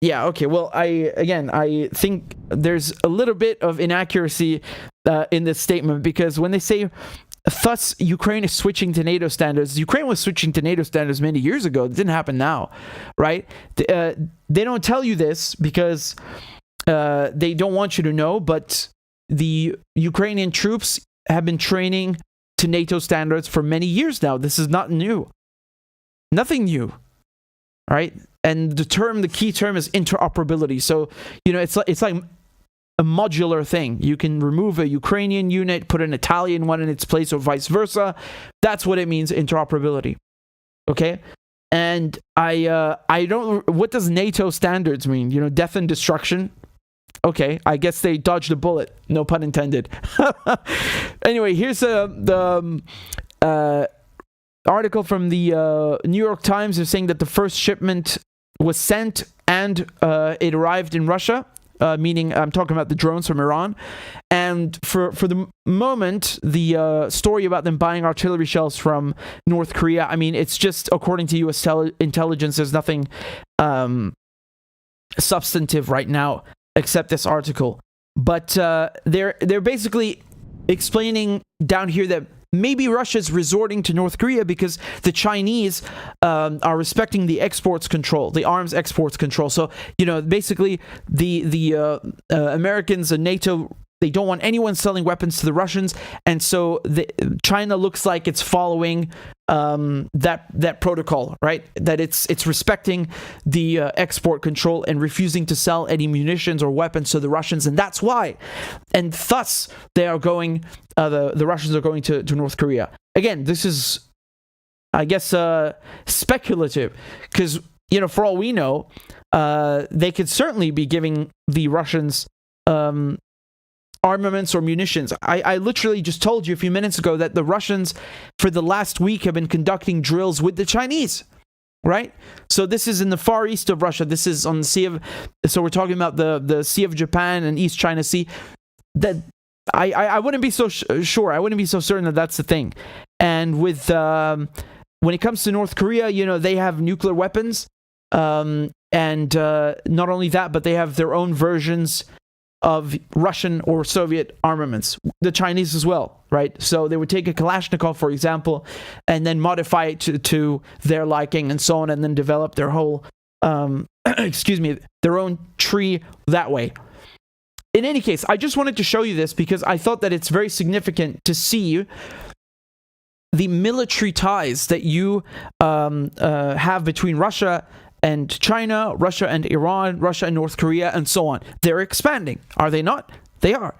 Yeah, okay, well, I think there's a little bit of inaccuracy in this statement, because when they say, thus, Ukraine is switching to NATO standards. Ukraine was switching to NATO standards many years ago. It didn't happen now, right? They don't tell you this because they don't want you to know, but the Ukrainian troops have been training to NATO standards for many years now. This is not new. Nothing new, right? And the key term is interoperability. So, you know, it's like a modular thing. You can remove a Ukrainian unit, put an Italian one in its place, or vice versa. That's what it means, interoperability. Okay? And I don't... What does NATO standards mean? You know, death and destruction? Okay, I guess they dodged a bullet. No pun intended. Anyway, here's the article from the New York Times. They're saying that the first shipment was sent and it arrived in Russia. Meaning, I'm talking about the drones from Iran. And for the moment, the story about them buying artillery shells from North Korea, I mean, it's just, according to U.S. intelligence, there's nothing substantive right now except this article. But they're basically explaining down here that maybe Russia's resorting to North Korea because the Chinese are respecting the exports control, the arms exports control. So, you know, basically the Americans and NATO, they don't want anyone selling weapons to the Russians, and so China looks like it's following that protocol, right? That it's respecting the export control and refusing to sell any munitions or weapons to the Russians, and that's why. And thus, they are going. The Russians are going to North Korea. Again, this is, I guess, speculative, because, you know, for all we know, they could certainly be giving the Russians armaments or munitions. I literally just told you a few minutes ago that the Russians, for the last week, have been conducting drills with the Chinese, right? So this is in the far east of Russia. This is on the Sea of... So we're talking about the Sea of Japan and East China Sea. That I wouldn't be so sure. I wouldn't be so certain that that's the thing. And with when it comes to North Korea, they have nuclear weapons. And not only that, but they have their own versions of Russian or Soviet armaments. The Chinese as well, right? So they would take a Kalashnikov, for example, and then modify it to their liking and so on, and then develop their whole, their own tree that way. In any case, I just wanted to show you this because I thought that it's very significant to see the military ties that you have between Russia and China, Russia and Iran, Russia and North Korea, and so on. They're expanding, are they not? They are.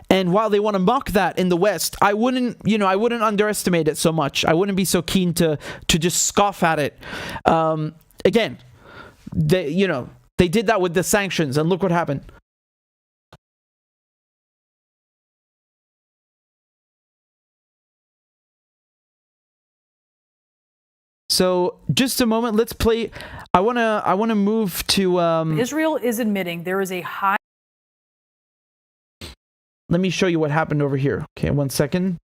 And while they want to mock that in the West, I wouldn't underestimate it so much. I wouldn't be so keen to just scoff at it. Again, they did that with the sanctions, and look what happened. So just a moment, let's play. I wanna move to Israel is admitting there is a high. Let me show you what happened over here. Okay, 1 second.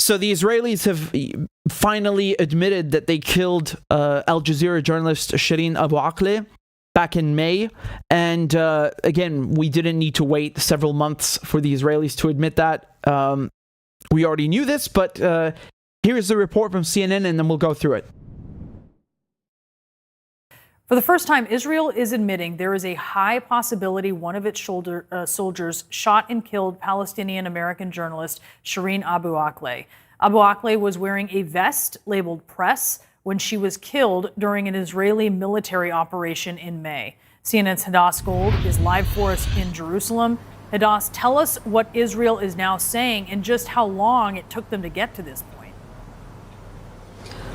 So the Israelis have finally admitted that they killed Al Jazeera journalist Shireen Abu Akleh back in May. And again, we didn't need to wait several months for the Israelis to admit that. We already knew this, but here's the report from CNN, and then we'll go through it. For the first time, Israel is admitting there is a high possibility one of its soldiers shot and killed Palestinian-American journalist Shireen Abu Akleh. Abu Akleh was wearing a vest labeled press when she was killed during an Israeli military operation in May. CNN's Hadass Gold is live for us in Jerusalem. Hadass, tell us what Israel is now saying and just how long it took them to get to this point.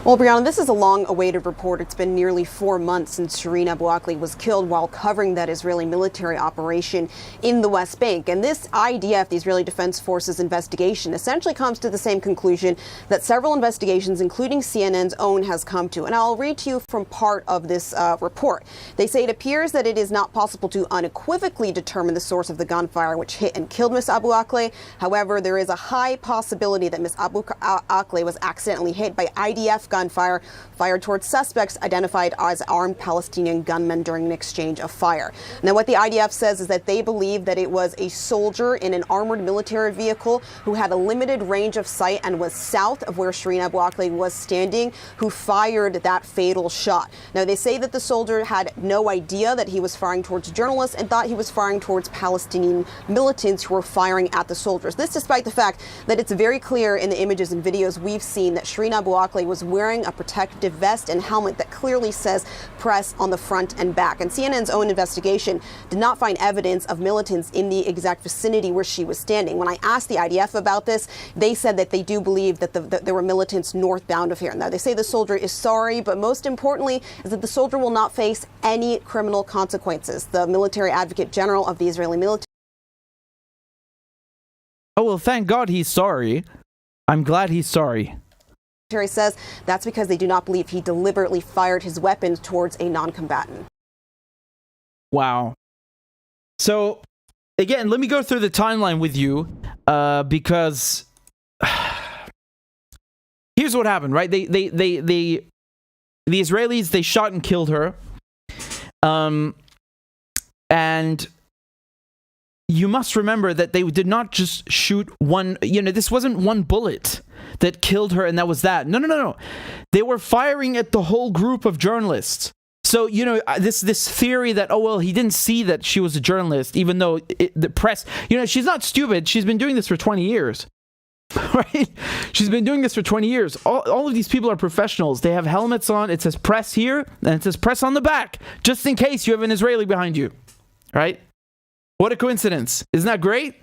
Well, Brianna, this is a long-awaited report. It's been nearly 4 months since Shireen Abu Akleh was killed while covering that Israeli military operation in the West Bank. And this IDF, the Israeli Defense Forces investigation, essentially comes to the same conclusion that several investigations, including CNN's own, has come to. And I'll read to you from part of this report. They say it appears that it is not possible to unequivocally determine the source of the gunfire which hit and killed Ms. Abu Akleh. However, there is a high possibility that Ms. Abu Akleh was accidentally hit by IDF gunfire fired towards suspects identified as armed Palestinian gunmen during an exchange of fire. Now, what the IDF says is that they believe that it was a soldier in an armored military vehicle who had a limited range of sight and was south of where Shireen Abu Akleh was standing who fired that fatal shot. Now, they say that the soldier had no idea that he was firing towards journalists and thought he was firing towards Palestinian militants who were firing at the soldiers. This despite the fact that it's very clear in the images and videos we've seen that Shireen Abu Akleh was wearing a protective vest and helmet that clearly says press on the front and back. And CNN's own investigation did not find evidence of militants in the exact vicinity where she was standing. When I asked the IDF about this, they said that they do believe that there were militants northbound of here. Now, they say the soldier is sorry, but most importantly is that the soldier will not face any criminal consequences. The military advocate general of the Israeli military. Oh, well, thank God he's sorry. I'm glad he's sorry. Says that's because they do not believe he deliberately fired his weapons towards a non-combatant. Wow. So, again, let me go through the timeline with you, because here's what happened, right? The Israelis, they shot and killed her, and you must remember that they did not just shoot one, this wasn't one bullet that killed her and that was that. No. They were firing at the whole group of journalists. So, this theory that, oh, well, he didn't see that she was a journalist, even though the press, she's not stupid. She's been doing this for 20 years, right? She's been doing this for 20 years. All of these people are professionals. They have helmets on. It says press here and it says press on the back, just in case you have an Israeli behind you, right? What a coincidence. Isn't that great?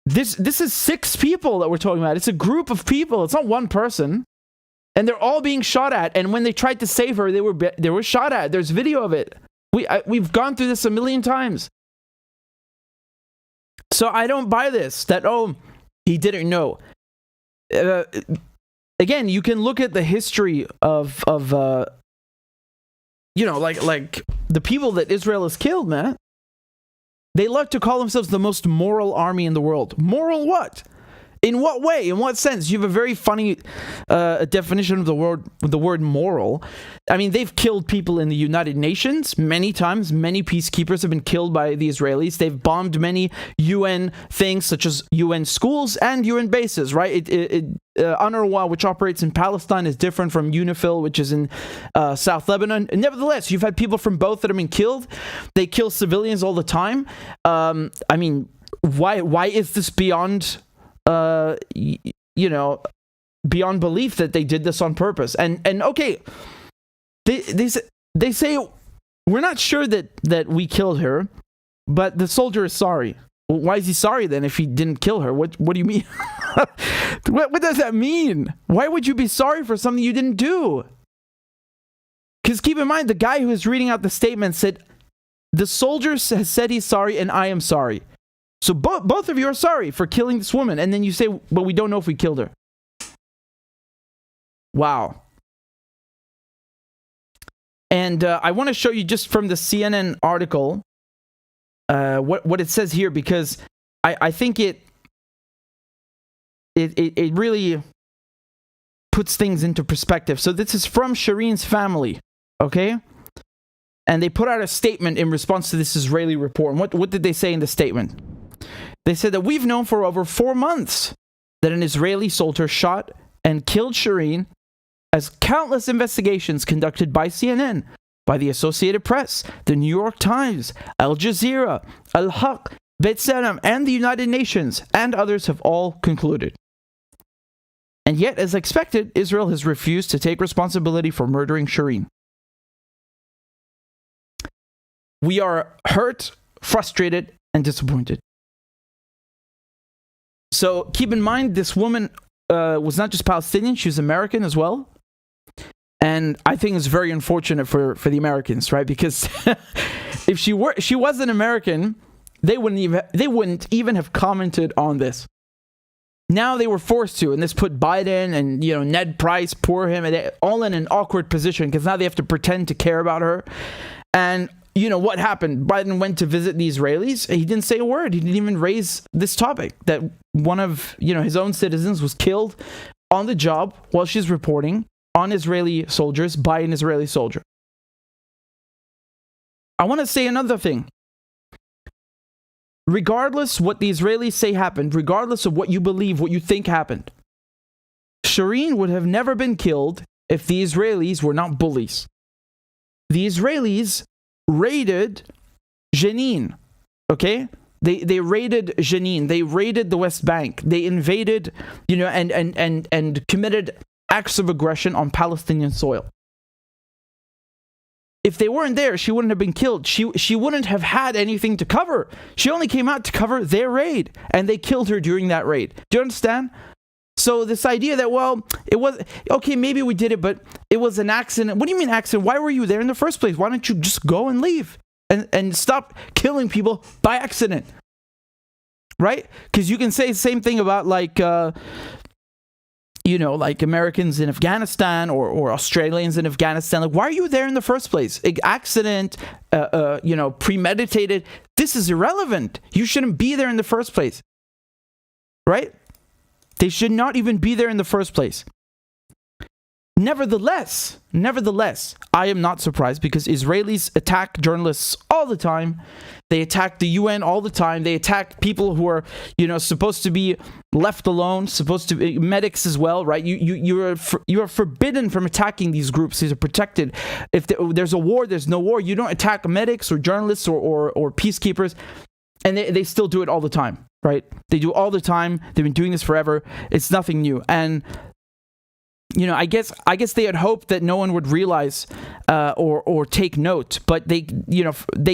This is 6 people that we're talking about. It's a group of people. It's not one person. And they're all being shot at. And when they tried to save her, they were shot at. There's video of it. We've gone through this a million times. So I don't buy this, that, oh, he didn't know. Again, you can look at the history of like the people that Israel has killed, man. They love to call themselves the most moral army in the world. Moral what? In what way? In what sense? You have a very funny definition of the word moral. I mean, they've killed people in the United Nations many times. Many peacekeepers have been killed by the Israelis. They've bombed many UN things, such as UN schools and UN bases, right? UNRWA, which operates in Palestine, is different from UNIFIL, which is in South Lebanon. Nevertheless, you've had people from both that have been killed. They kill civilians all the time. I mean, why is this beyond... beyond belief that they did this on purpose? And okay, they say we're not sure that we killed her, but the soldier is sorry. Well, why is he sorry then if he didn't kill her? What do you mean? what does that mean? Why would you be sorry for something you didn't do? Because keep in mind, the guy who was reading out the statement said, the soldier has said he's sorry and I am sorry. So both of you are sorry for killing this woman. And then you say, but we don't know if we killed her. Wow. And I want to show you just from the CNN article what it says here, because I think it really puts things into perspective. So this is from Shireen's family, okay? And they put out a statement in response to this Israeli report. And what did they say in the statement? They said that we've known for over 4 months that an Israeli soldier shot and killed Shireen, as countless investigations conducted by CNN, by the Associated Press, the New York Times, Al Jazeera, Al Haq, B'Tselem, and the United Nations, and others have all concluded. And yet, as expected, Israel has refused to take responsibility for murdering Shireen. We are hurt, frustrated, and disappointed. So keep in mind, this woman was not just Palestinian, she was American as well. And I think it's very unfortunate for the Americans, right? Because if she was an American, they wouldn't even have commented on this. Now they were forced to, and this put Biden and Ned Price, poor him, all in an awkward position because now they have to pretend to care about her. And what happened? Biden went to visit the Israelis. He didn't say a word. He didn't even raise this topic that one of his own citizens was killed on the job while she's reporting on Israeli soldiers by an Israeli soldier. I want to say another thing. Regardless what the Israelis say happened, regardless of what you believe, what you think happened, Shireen would have never been killed if the Israelis were not bullies. The Israelis raided Jenin, okay? They raided Jenin. They raided the West Bank. They invaded, and committed acts of aggression on Palestinian soil. If they weren't there, she wouldn't have been killed. She wouldn't have had anything to cover. She only came out to cover their raid, and they killed her during that raid. Do you understand? So this idea that, well, it was, okay, maybe we did it, but it was an accident. What do you mean accident? Why were you there in the first place? Why don't you just go and leave and stop killing people by accident? Right? Because you can say the same thing about like Americans in Afghanistan or Australians in Afghanistan. Like, why are you there in the first place? Accident, premeditated. This is irrelevant. You shouldn't be there in the first place. Right? They should not even be there in the first place. Nevertheless, I am not surprised because Israelis attack journalists all the time. They attack the UN all the time. They attack people who are, supposed to be left alone, supposed to be medics as well, right? You are forbidden from attacking these groups. These are protected. If there's a war, there's no war. You don't attack medics or journalists or peacekeepers, and they still do it all the time, right? They do it all the time. They've been doing this forever. It's nothing new. And I guess they had hoped that no one would realize or take note, but they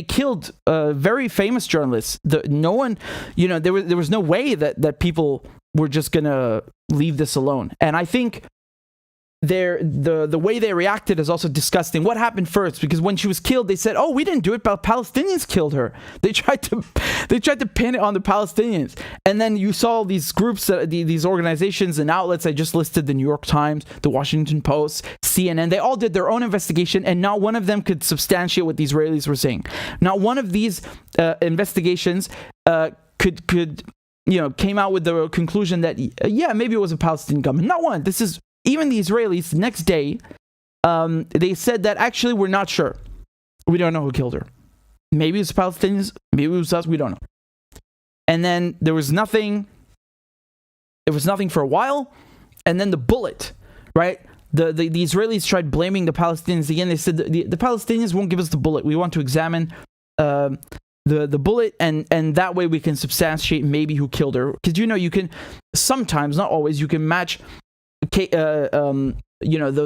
killed very famous journalists. No one, there was no way that people were just gonna leave this alone. And I think the way they reacted is also disgusting. What happened first? Because when she was killed, they said, "Oh, we didn't do it, but Palestinians killed her." They tried to pin it on the Palestinians, and then you saw these groups, these organizations and outlets I just listed: the New York Times, the Washington Post, CNN. They all did their own investigation, and not one of them could substantiate what the Israelis were saying. Not one of these investigations could came out with the conclusion that maybe it was a Palestinian government. Not one. This is. Even the Israelis, the next day, they said that actually we're not sure. We don't know who killed her. Maybe it's Palestinians, maybe it was us, we don't know. And then there was nothing for a while, and then the bullet, right? The Israelis tried blaming the Palestinians again. They said the Palestinians won't give us the bullet. We want to examine the bullet, and that way we can substantiate maybe who killed her. Because you can sometimes, not always, you can match the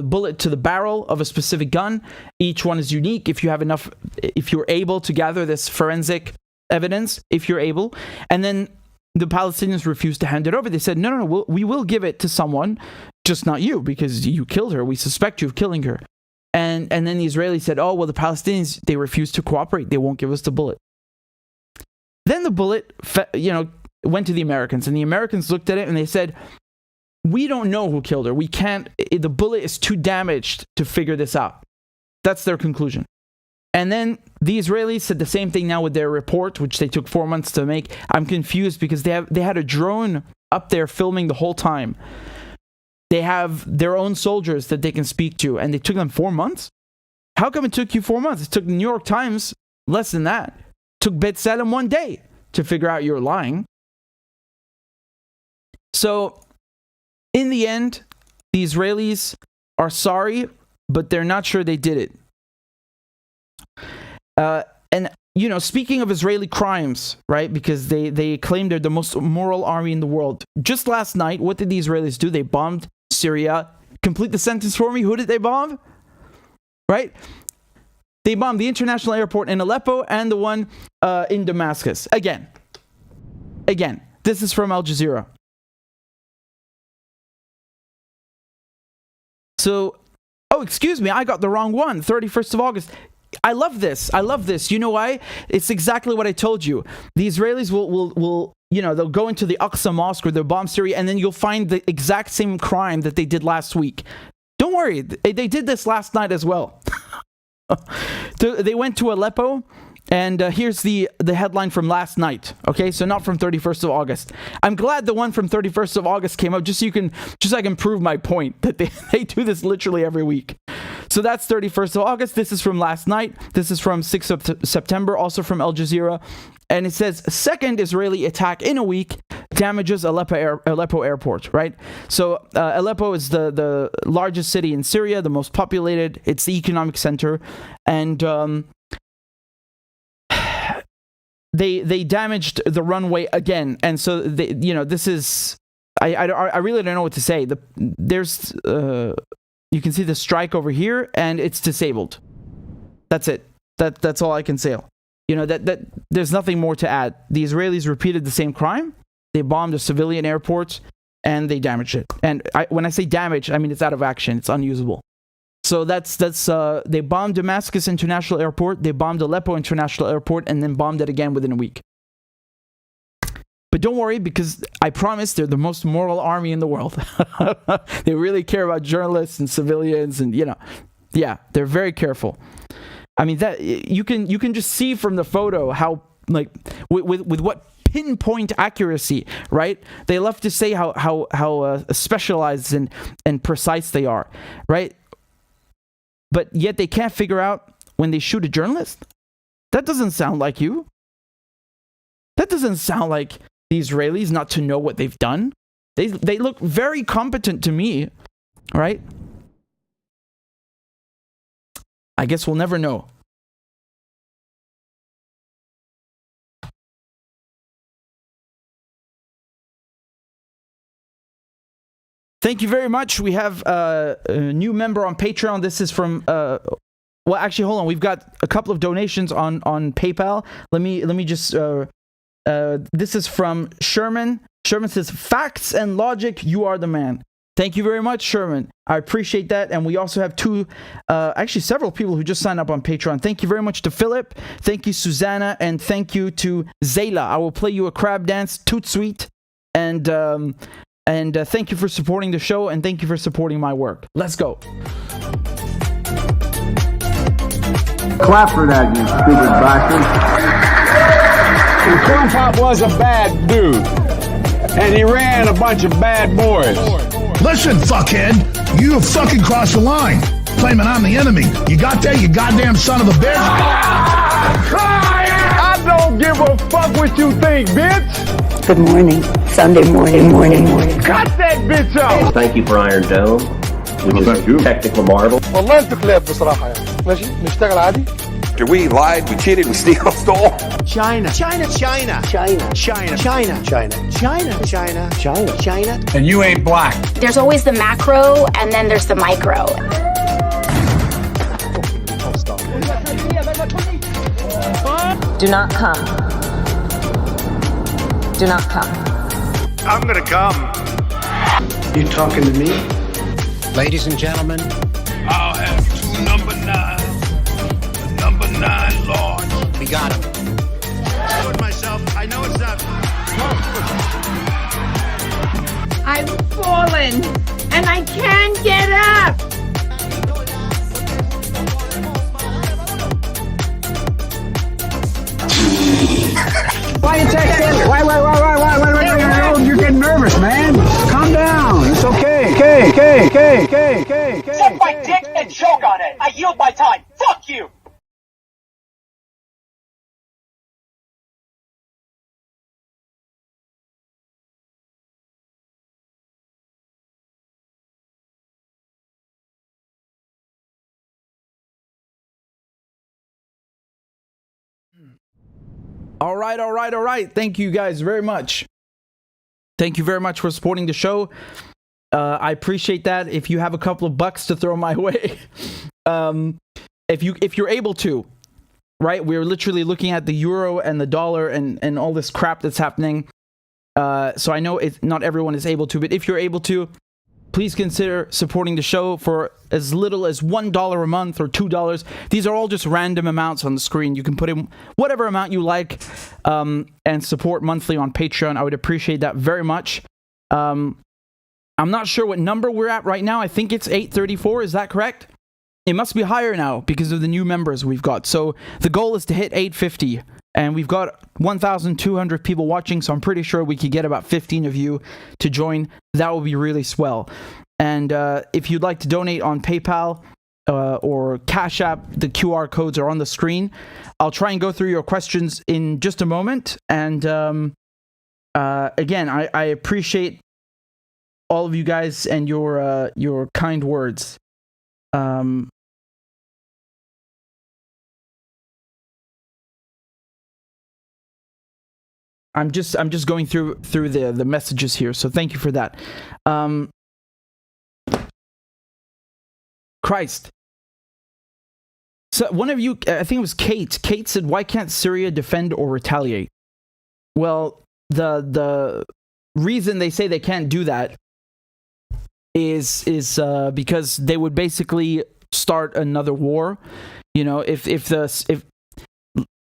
bullet to the barrel of a specific gun. Each one is unique. If you're able to gather this forensic evidence, if you're able. And then the Palestinians refused to hand it over. They said, no, we will give it to someone, just not you, because you killed her. We suspect you of killing her. And then the Israelis said, oh, well, the Palestinians, they refuse to cooperate. They won't give us the bullet. Then the bullet, went to the Americans, and the Americans looked at it and they said, we don't know who killed her. We can't, the bullet is too damaged to figure this out. That's their conclusion. And then the Israelis said the same thing now with their report, which they took 4 months to make. I'm confused because they had a drone up there filming the whole time. They have their own soldiers that they can speak to, and it took them 4 months? How come it took you 4 months? It took the New York Times less than that. It took B'Tselem 1 day to figure out you're lying. So, in the end, the Israelis are sorry, but they're not sure they did it. And, speaking of Israeli crimes, right, because they claim they're the most moral army in the world. Just last night, what did the Israelis do? They bombed Syria. Complete the sentence for me. Who did they bomb? Right? They bombed the international airport in Aleppo and the one in Damascus. Again, this is from Al Jazeera. So, excuse me, I got the wrong one. 31st of August. I love this. You know why? It's exactly what I told you. The Israelis will they'll go into the Aqsa Mosque or they'll bomb Syria, and then you'll find the exact same crime that they did last week. Don't worry, they did this last night as well. They went to Aleppo, and here's the headline from last night. Okay, so not from 31st of August. I'm glad the one from 31st of August came up, just so I can prove my point that they do this literally every week. So that's 31st of August. This is from last night. This is from 6th of September, also from Al Jazeera. And it says, second Israeli attack in a week damages Aleppo airport, right? So Aleppo is the largest city in Syria, the most populated. It's the economic center. And they damaged the runway again. And so, this is... I really don't know what to say. There's... you can see the strike over here, and it's disabled. That's it. That's all I can say. That there's nothing more to add. The Israelis repeated the same crime. They bombed a civilian airport, and they damaged it. And when I say damage, I mean it's out of action. It's unusable. So that's they bombed Damascus International Airport. They bombed Aleppo International Airport, and then bombed it again within a week. But don't worry, because I promise they're the most moral army in the world. They really care about journalists and civilians, and they're very careful. I mean, that you can just see from the photo how, like, with what pinpoint accuracy, right? They love to say how specialized and precise they are, right? But yet they can't figure out when they shoot a journalist. That doesn't sound like you. That doesn't sound like the Israelis not to know what they've done. They look very competent to me, right? I guess we'll never know. Thank you very much. We have a new member on Patreon. This is from well, actually, hold on. We've got a couple of donations on PayPal. Let me just this is from Sherman. Sherman says, "Facts and logic, you are the man." Thank you very much, Sherman. I appreciate that. And we also have actually several people who just signed up on Patreon. Thank you very much to Philip. Thank you, Susanna. And thank you to Zayla. I will play you a crab dance, toot sweet. And thank you for supporting the show. And thank you for supporting my work. Let's go. Clap for that, you stupid bastard. Corn Pop was a bad dude. And he ran a bunch of bad boys. Listen, fuckhead, you have fucking crossed the line, claiming I'm the enemy. You got that, you goddamn son of a bitch? I don't give a fuck what you think, bitch. Good morning. Sunday morning. Cut that bitch off. Thank you for Iron Dome, which is a technical marvel. والله انت كلاب بصراحة يعني. ماشي نشتغل عادي. We lied, we cheated, we stole. China. And you ain't black. There's always the macro and then there's the micro. Do not come. Do not come. I'm gonna come. You talking to me? Ladies and gentlemen, I'll have 2 number 9. Number 9 large. we got him. I myself. I know it's not. I've fallen and I can't get up. Why you texting? Why? You're getting nervous, man. Calm down. It's okay. Okay. Suck my dick and choke on it. I yield my time. Fuck you. All right. Thank you guys very much. Thank you very much for supporting the show. I appreciate that. If you have a couple of bucks to throw my way, if you're able to, right? We're literally looking at the euro and the dollar and all this crap that's happening. So I know not everyone is able to, but if you're able to, please consider supporting the show for as little as $1 a month or $2. These are all just random amounts on the screen. You can put in whatever amount you like and support monthly on Patreon. I would appreciate that very much. I'm not sure what number we're at right now. I think it's 834. Is that correct? It must be higher now because of the new members we've got. So the goal is to hit 850. And we've got 1,200 people watching, so I'm pretty sure we could get about 15 of you to join. That would be really swell. And if you'd like to donate on PayPal or CashApp, the QR codes are on the screen. I'll try and go through your questions in just a moment. And again, I appreciate all of you guys and your kind words. I'm just going through the messages here, so thank you for that. Christ. So one of you, I think it was Kate. Kate said, "Why can't Syria defend or retaliate?" Well, the reason they say they can't do that is because they would basically start another war. You know, if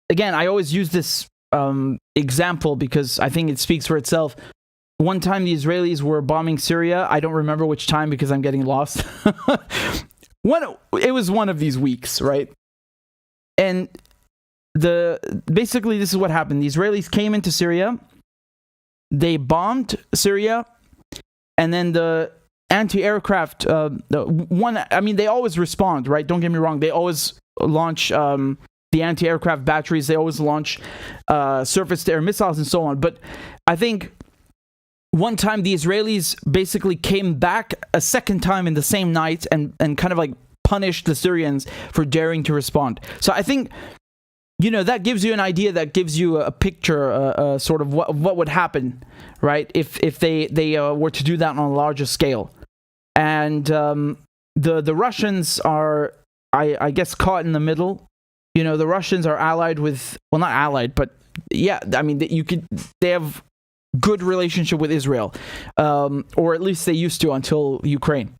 again, I always use this example because I think it speaks for itself. One time the Israelis were bombing Syria. I don't remember which time because I'm getting lost. It was one of these weeks, right? And basically this is what happened. The Israelis came into Syria. They bombed Syria, and then the anti-aircraft they always respond, right? Don't get me wrong. They always launch the anti-aircraft batteries. They always launch surface-to-air missiles and so on. But I think one time the Israelis basically came back a second time in the same night and kind of like punished the Syrians for daring to respond. So I think, you know, that gives you an idea, that gives you a picture, sort of what would happen, right, if they were to do that on a larger scale. And the Russians are, I guess, caught in the middle. You know, the Russians are allied with, well, not allied, but yeah, I mean, they have good relationship with Israel, or at least they used to until Ukraine.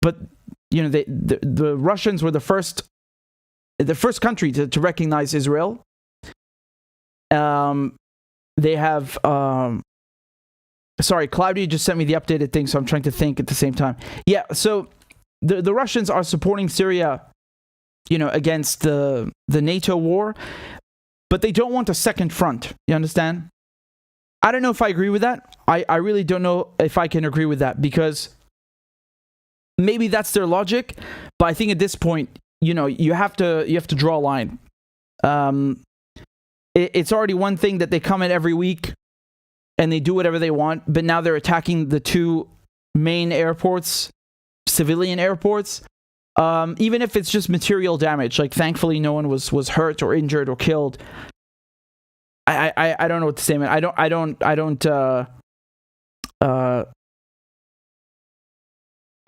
But the Russians were the first country to recognize Israel. They have. Sorry, Claudia just sent me the updated thing, so I'm trying to think at the same time. Yeah, so the Russians are supporting Syria, against the NATO war, but they don't want a second front. You understand? I don't know if I agree with that. I really don't know if I can agree with that, because maybe that's their logic, but I think at this point, you have to draw a line. It's already one thing that they come in every week and they do whatever they want, but now they're attacking the two main airports, civilian airports. Even if it's just material damage, like thankfully no one was hurt or injured or killed. I don't know what to say, man. I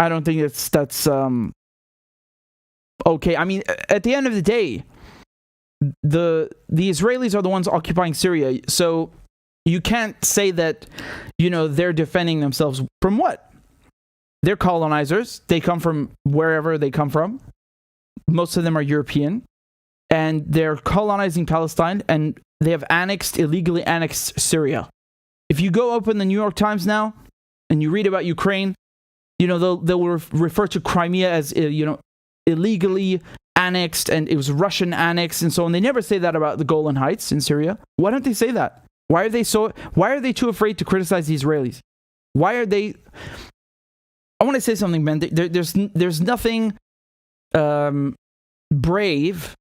don't think that's okay. I mean, at the end of the day, the Israelis are the ones occupying Syria, so you can't say that they're defending themselves from what? They're colonizers. They come from wherever they come from. Most of them are European, and they're colonizing Palestine, and they have illegally annexed Syria. If you go open the New York Times now and you read about Ukraine, they'll refer to Crimea as illegally annexed, and it was Russian annexed, and so on. They never say that about the Golan Heights in Syria. Why don't they say that? Why are they too afraid to criticize the Israelis? Why are they? I want to say something, man. There's nothing brave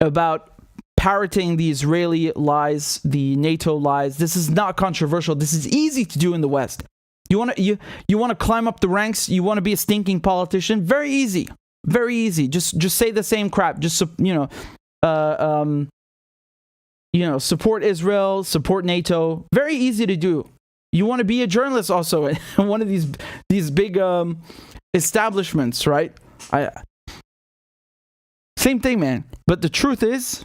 about parroting the Israeli lies, the NATO lies. This is not controversial. This is easy to do in the West. You want to climb up the ranks. You want to be a stinking politician. Very easy. Very easy. Just say the same crap. Just support Israel, support NATO. Very easy to do. You want to be a journalist also in one of these big establishments, right? Same thing, man. But the truth is,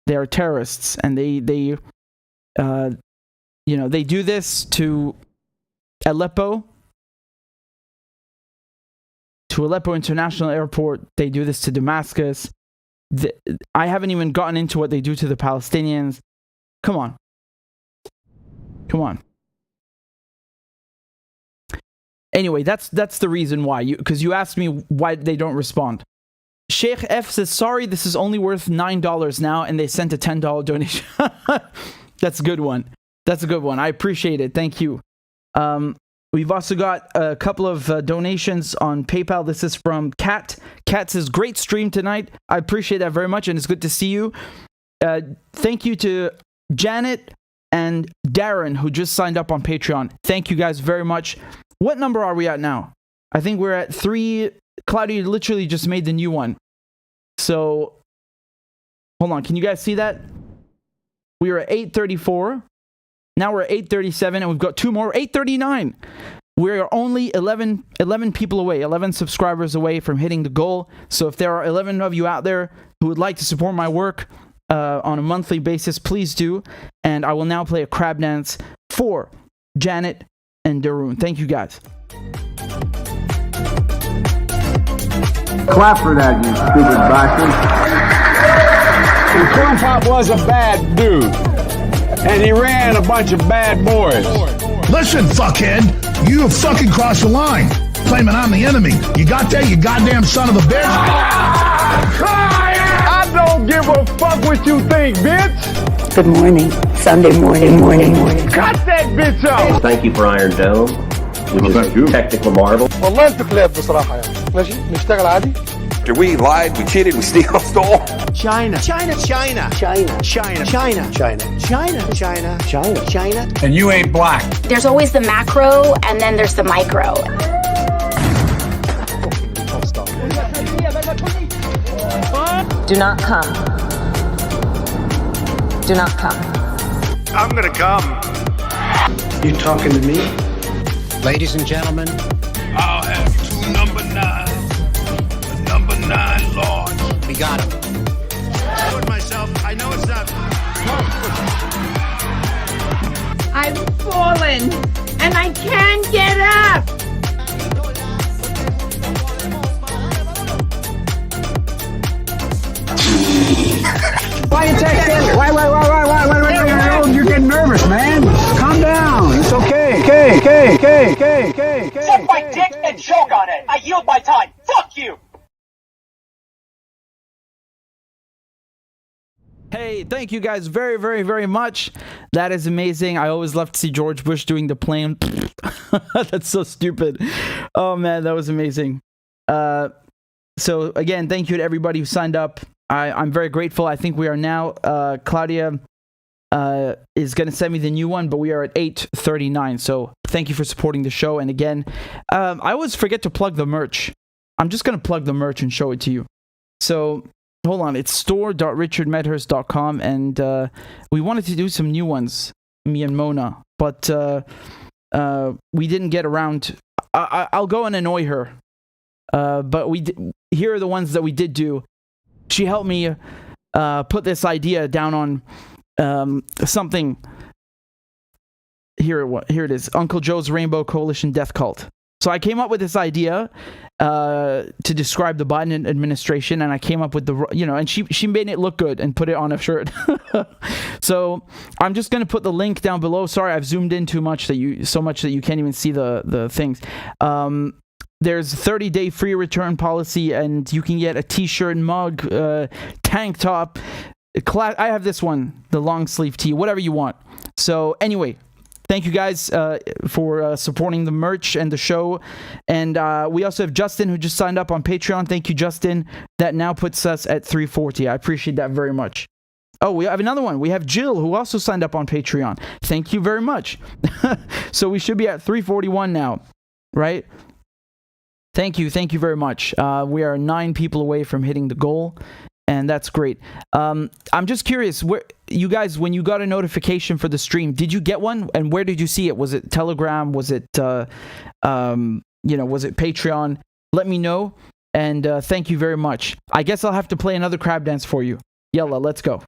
they are terrorists, and they do this to Aleppo International Airport. They do this to Damascus. I haven't even gotten into what they do to the Palestinians. Come on. Anyway, that's the reason why. Because you asked me why they don't respond. Sheikh F says, sorry, this is only worth $9 now, and they sent a $10 donation. That's a good one. I appreciate it. Thank you. We've also got a couple of donations on PayPal. This is from Kat. Kat says, great stream tonight. I appreciate that very much, and it's good to see you. Thank you to Janet and Darren, who just signed up on Patreon. Thank you guys very much. What number are we at now? I think we're at 3. Claudia literally just made the new one. So, hold on. Can you guys see that? We were at 834. Now we're at 837, and we've got 2 more. 839. We're only 11 people away, 11 subscribers away from hitting the goal. So if there are 11 of you out there who would like to support my work on a monthly basis, please do. And I will now play a crab dance for Janet and Darun. Thank you, guys. Clap for that, you stupid bastard. The corn pop was a bad dude, and he ran a bunch of bad boys. Listen, fuckhead, you have fucking crossed the line, claiming I'm the enemy. You got that, you goddamn son of a bitch? I don't give a fuck what you think, bitch. Good morning. Sunday morning. Cut that bitch off. Thank you for Iron Dome, which is a technical marvel. والله انت كلاب بصراحة يعني. ماشي نشتغل عادي. We lied, we cheated, we stole. China. And you ain't black. There's always the macro, and then there's the micro. Do not come. Do not come. I'm gonna come. You talking to me? Ladies and gentlemen, I'll have 2 number 9s. Number 9 large. we got him. I told myself, I know it's not. I've fallen Suck my dick and choke on it. I yield my time. Fuck you. Hey, thank you guys very, very, very much. That is amazing. I always love to see George Bush doing the plane. That's so stupid. Oh, man, that was amazing. So, again, thank you to everybody who signed up. I'm very grateful. I think we are now, Claudia is going to send me the new one, but we are at 8:39. So thank you for supporting the show. And again, I always forget to plug the merch. I'm just going to plug the merch and show it to you. So hold on. It's store.richardmedhurst.com. And we wanted to do some new ones, me and Mona, but we didn't get around. I'll go and annoy her. But here are the ones that we did do. She helped me put this idea down on something. Here it is. Uncle Joe's Rainbow Coalition Death Cult. So I came up with this idea to describe the Biden administration, and I came up with and she made it look good and put it on a shirt. So I'm just going to put the link down below. Sorry, I've zoomed in too much that you can't even see the things. There's a 30-day free return policy, and you can get a t-shirt, mug, tank top. I have this one, the long sleeve tee, whatever you want. So anyway, thank you guys for supporting the merch and the show. And we also have Justin, who just signed up on Patreon. Thank you, Justin. That now puts us at 340. I appreciate that very much. Oh, we have another one. We have Jill, who also signed up on Patreon. Thank you very much. So we should be at 341 now, right? Thank you very much. We are 9 people away from hitting the goal, and that's great. I'm just curious, you guys, when you got a notification for the stream, did you get one? And where did you see it? Was it Telegram? Was it, was it Patreon? Let me know, and thank you very much. I guess I'll have to play another crab dance for you. Yalla, let's go.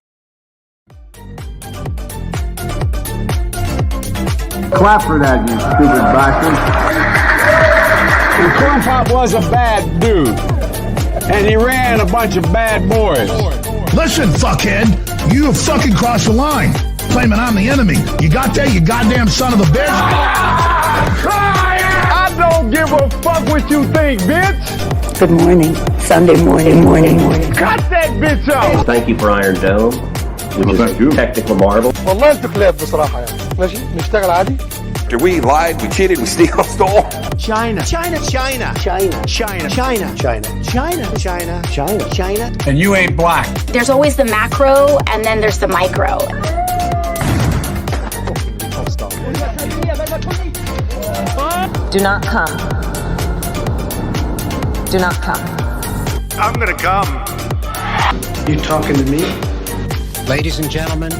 Clap for that, you stupid bastard. And Corn Pop was a bad dude. And he ran a bunch of bad boys. Listen, fuckhead, you have fucking crossed the line, claiming I'm the enemy. You got that, you goddamn son of a bitch? I don't give a fuck what you think, bitch. Good morning. Sunday morning. Cut that bitch off. Thank you for Iron Dome, which is a technical marvel. والله انتوا كلاب بصراحة يعني. ماشي نشتغل عادي. We lied, we cheated, we stole. China. And you ain't black. There's always the macro, and then there's the micro. Do not come. Do not come. I'm gonna come. You talking to me? Ladies and gentlemen,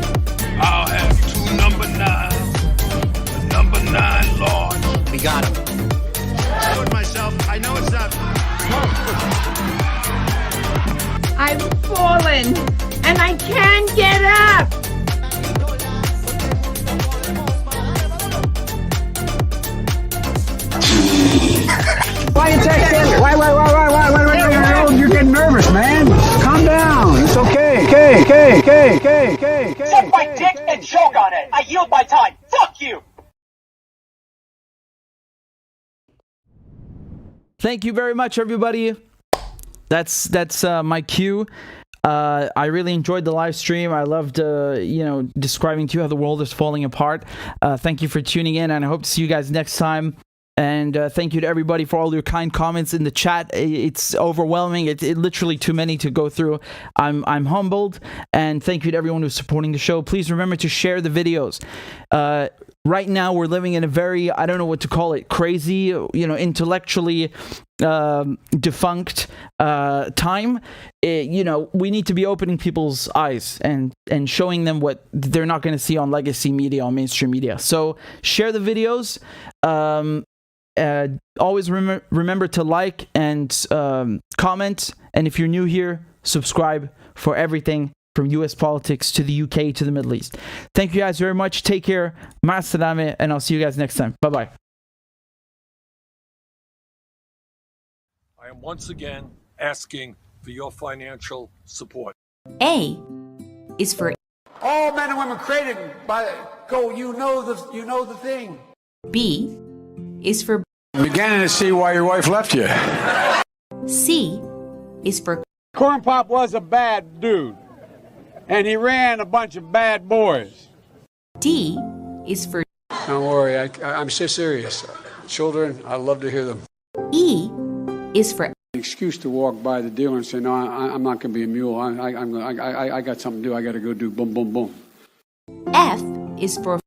I'll have 2 number 9s. Number 9 large. we got him. I told myself, I know it's not. I've fallen and I can't get up. Why you texting? Why? You're getting nervous, man. Calm down. It's okay. Okay. Suck my dick and choke on it. I yield my time. Fuck you. Thank you very much, everybody. That's my cue. I really enjoyed the live stream. I loved, describing to you how the world is falling apart. Thank you for tuning in, and I hope to see you guys next time. And thank you to everybody for all your kind comments in the chat. It's overwhelming. It's literally too many to go through. I'm humbled, and thank you to everyone who's supporting the show. Please remember to share the videos. Right now, we're living in a very, I don't know what to call it, crazy, intellectually defunct time. We need to be opening people's eyes and showing them what they're not going to see on legacy media, on mainstream media. So share the videos. Always remember to like and comment. And if you're new here, subscribe for everything from US politics to the UK to the Middle East. Thank you guys very much. Take care. Ma salame, and I'll see you guys next time. Bye-bye. I am once again asking for your financial support. A is for All men and women created by go. You know the thing. B is for I'm beginning to see why your wife left you. C is for Corn Pop was a bad dude, and he ran a bunch of bad boys. D is for Don't worry, I'm so serious. Children, I love to hear them. E is for An excuse to walk by the dealer and say, no, I'm not going to be a mule. I got something to do. I got to go do boom, boom, boom. F is for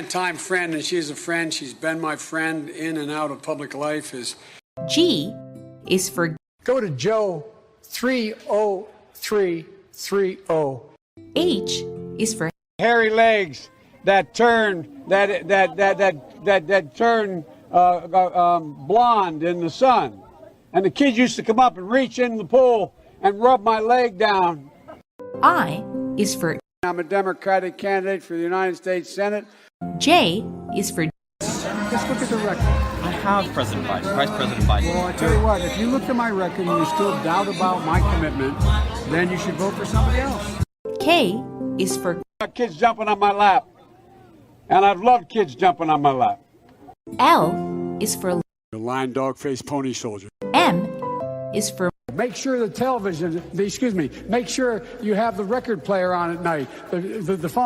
Time friend, and she's a friend. She's been my friend in and out of public life. G is for Go to Joe 30330. H is for Hairy legs that turn blonde in the sun, and the kids used to come up and reach in the pool and rub my leg down. I is for I'm a Democratic candidate for the United States Senate. J is for Just look at the record. I have Vice President Biden. Well, I tell you what, if you look at my record and you still doubt about my commitment, then you should vote for somebody else. K is for Kids jumping on my lap, and I've loved kids jumping on my lap. L is for The lion, dog, face, pony soldier. M is for Make sure the television, make sure you have the record player on at night, the phone.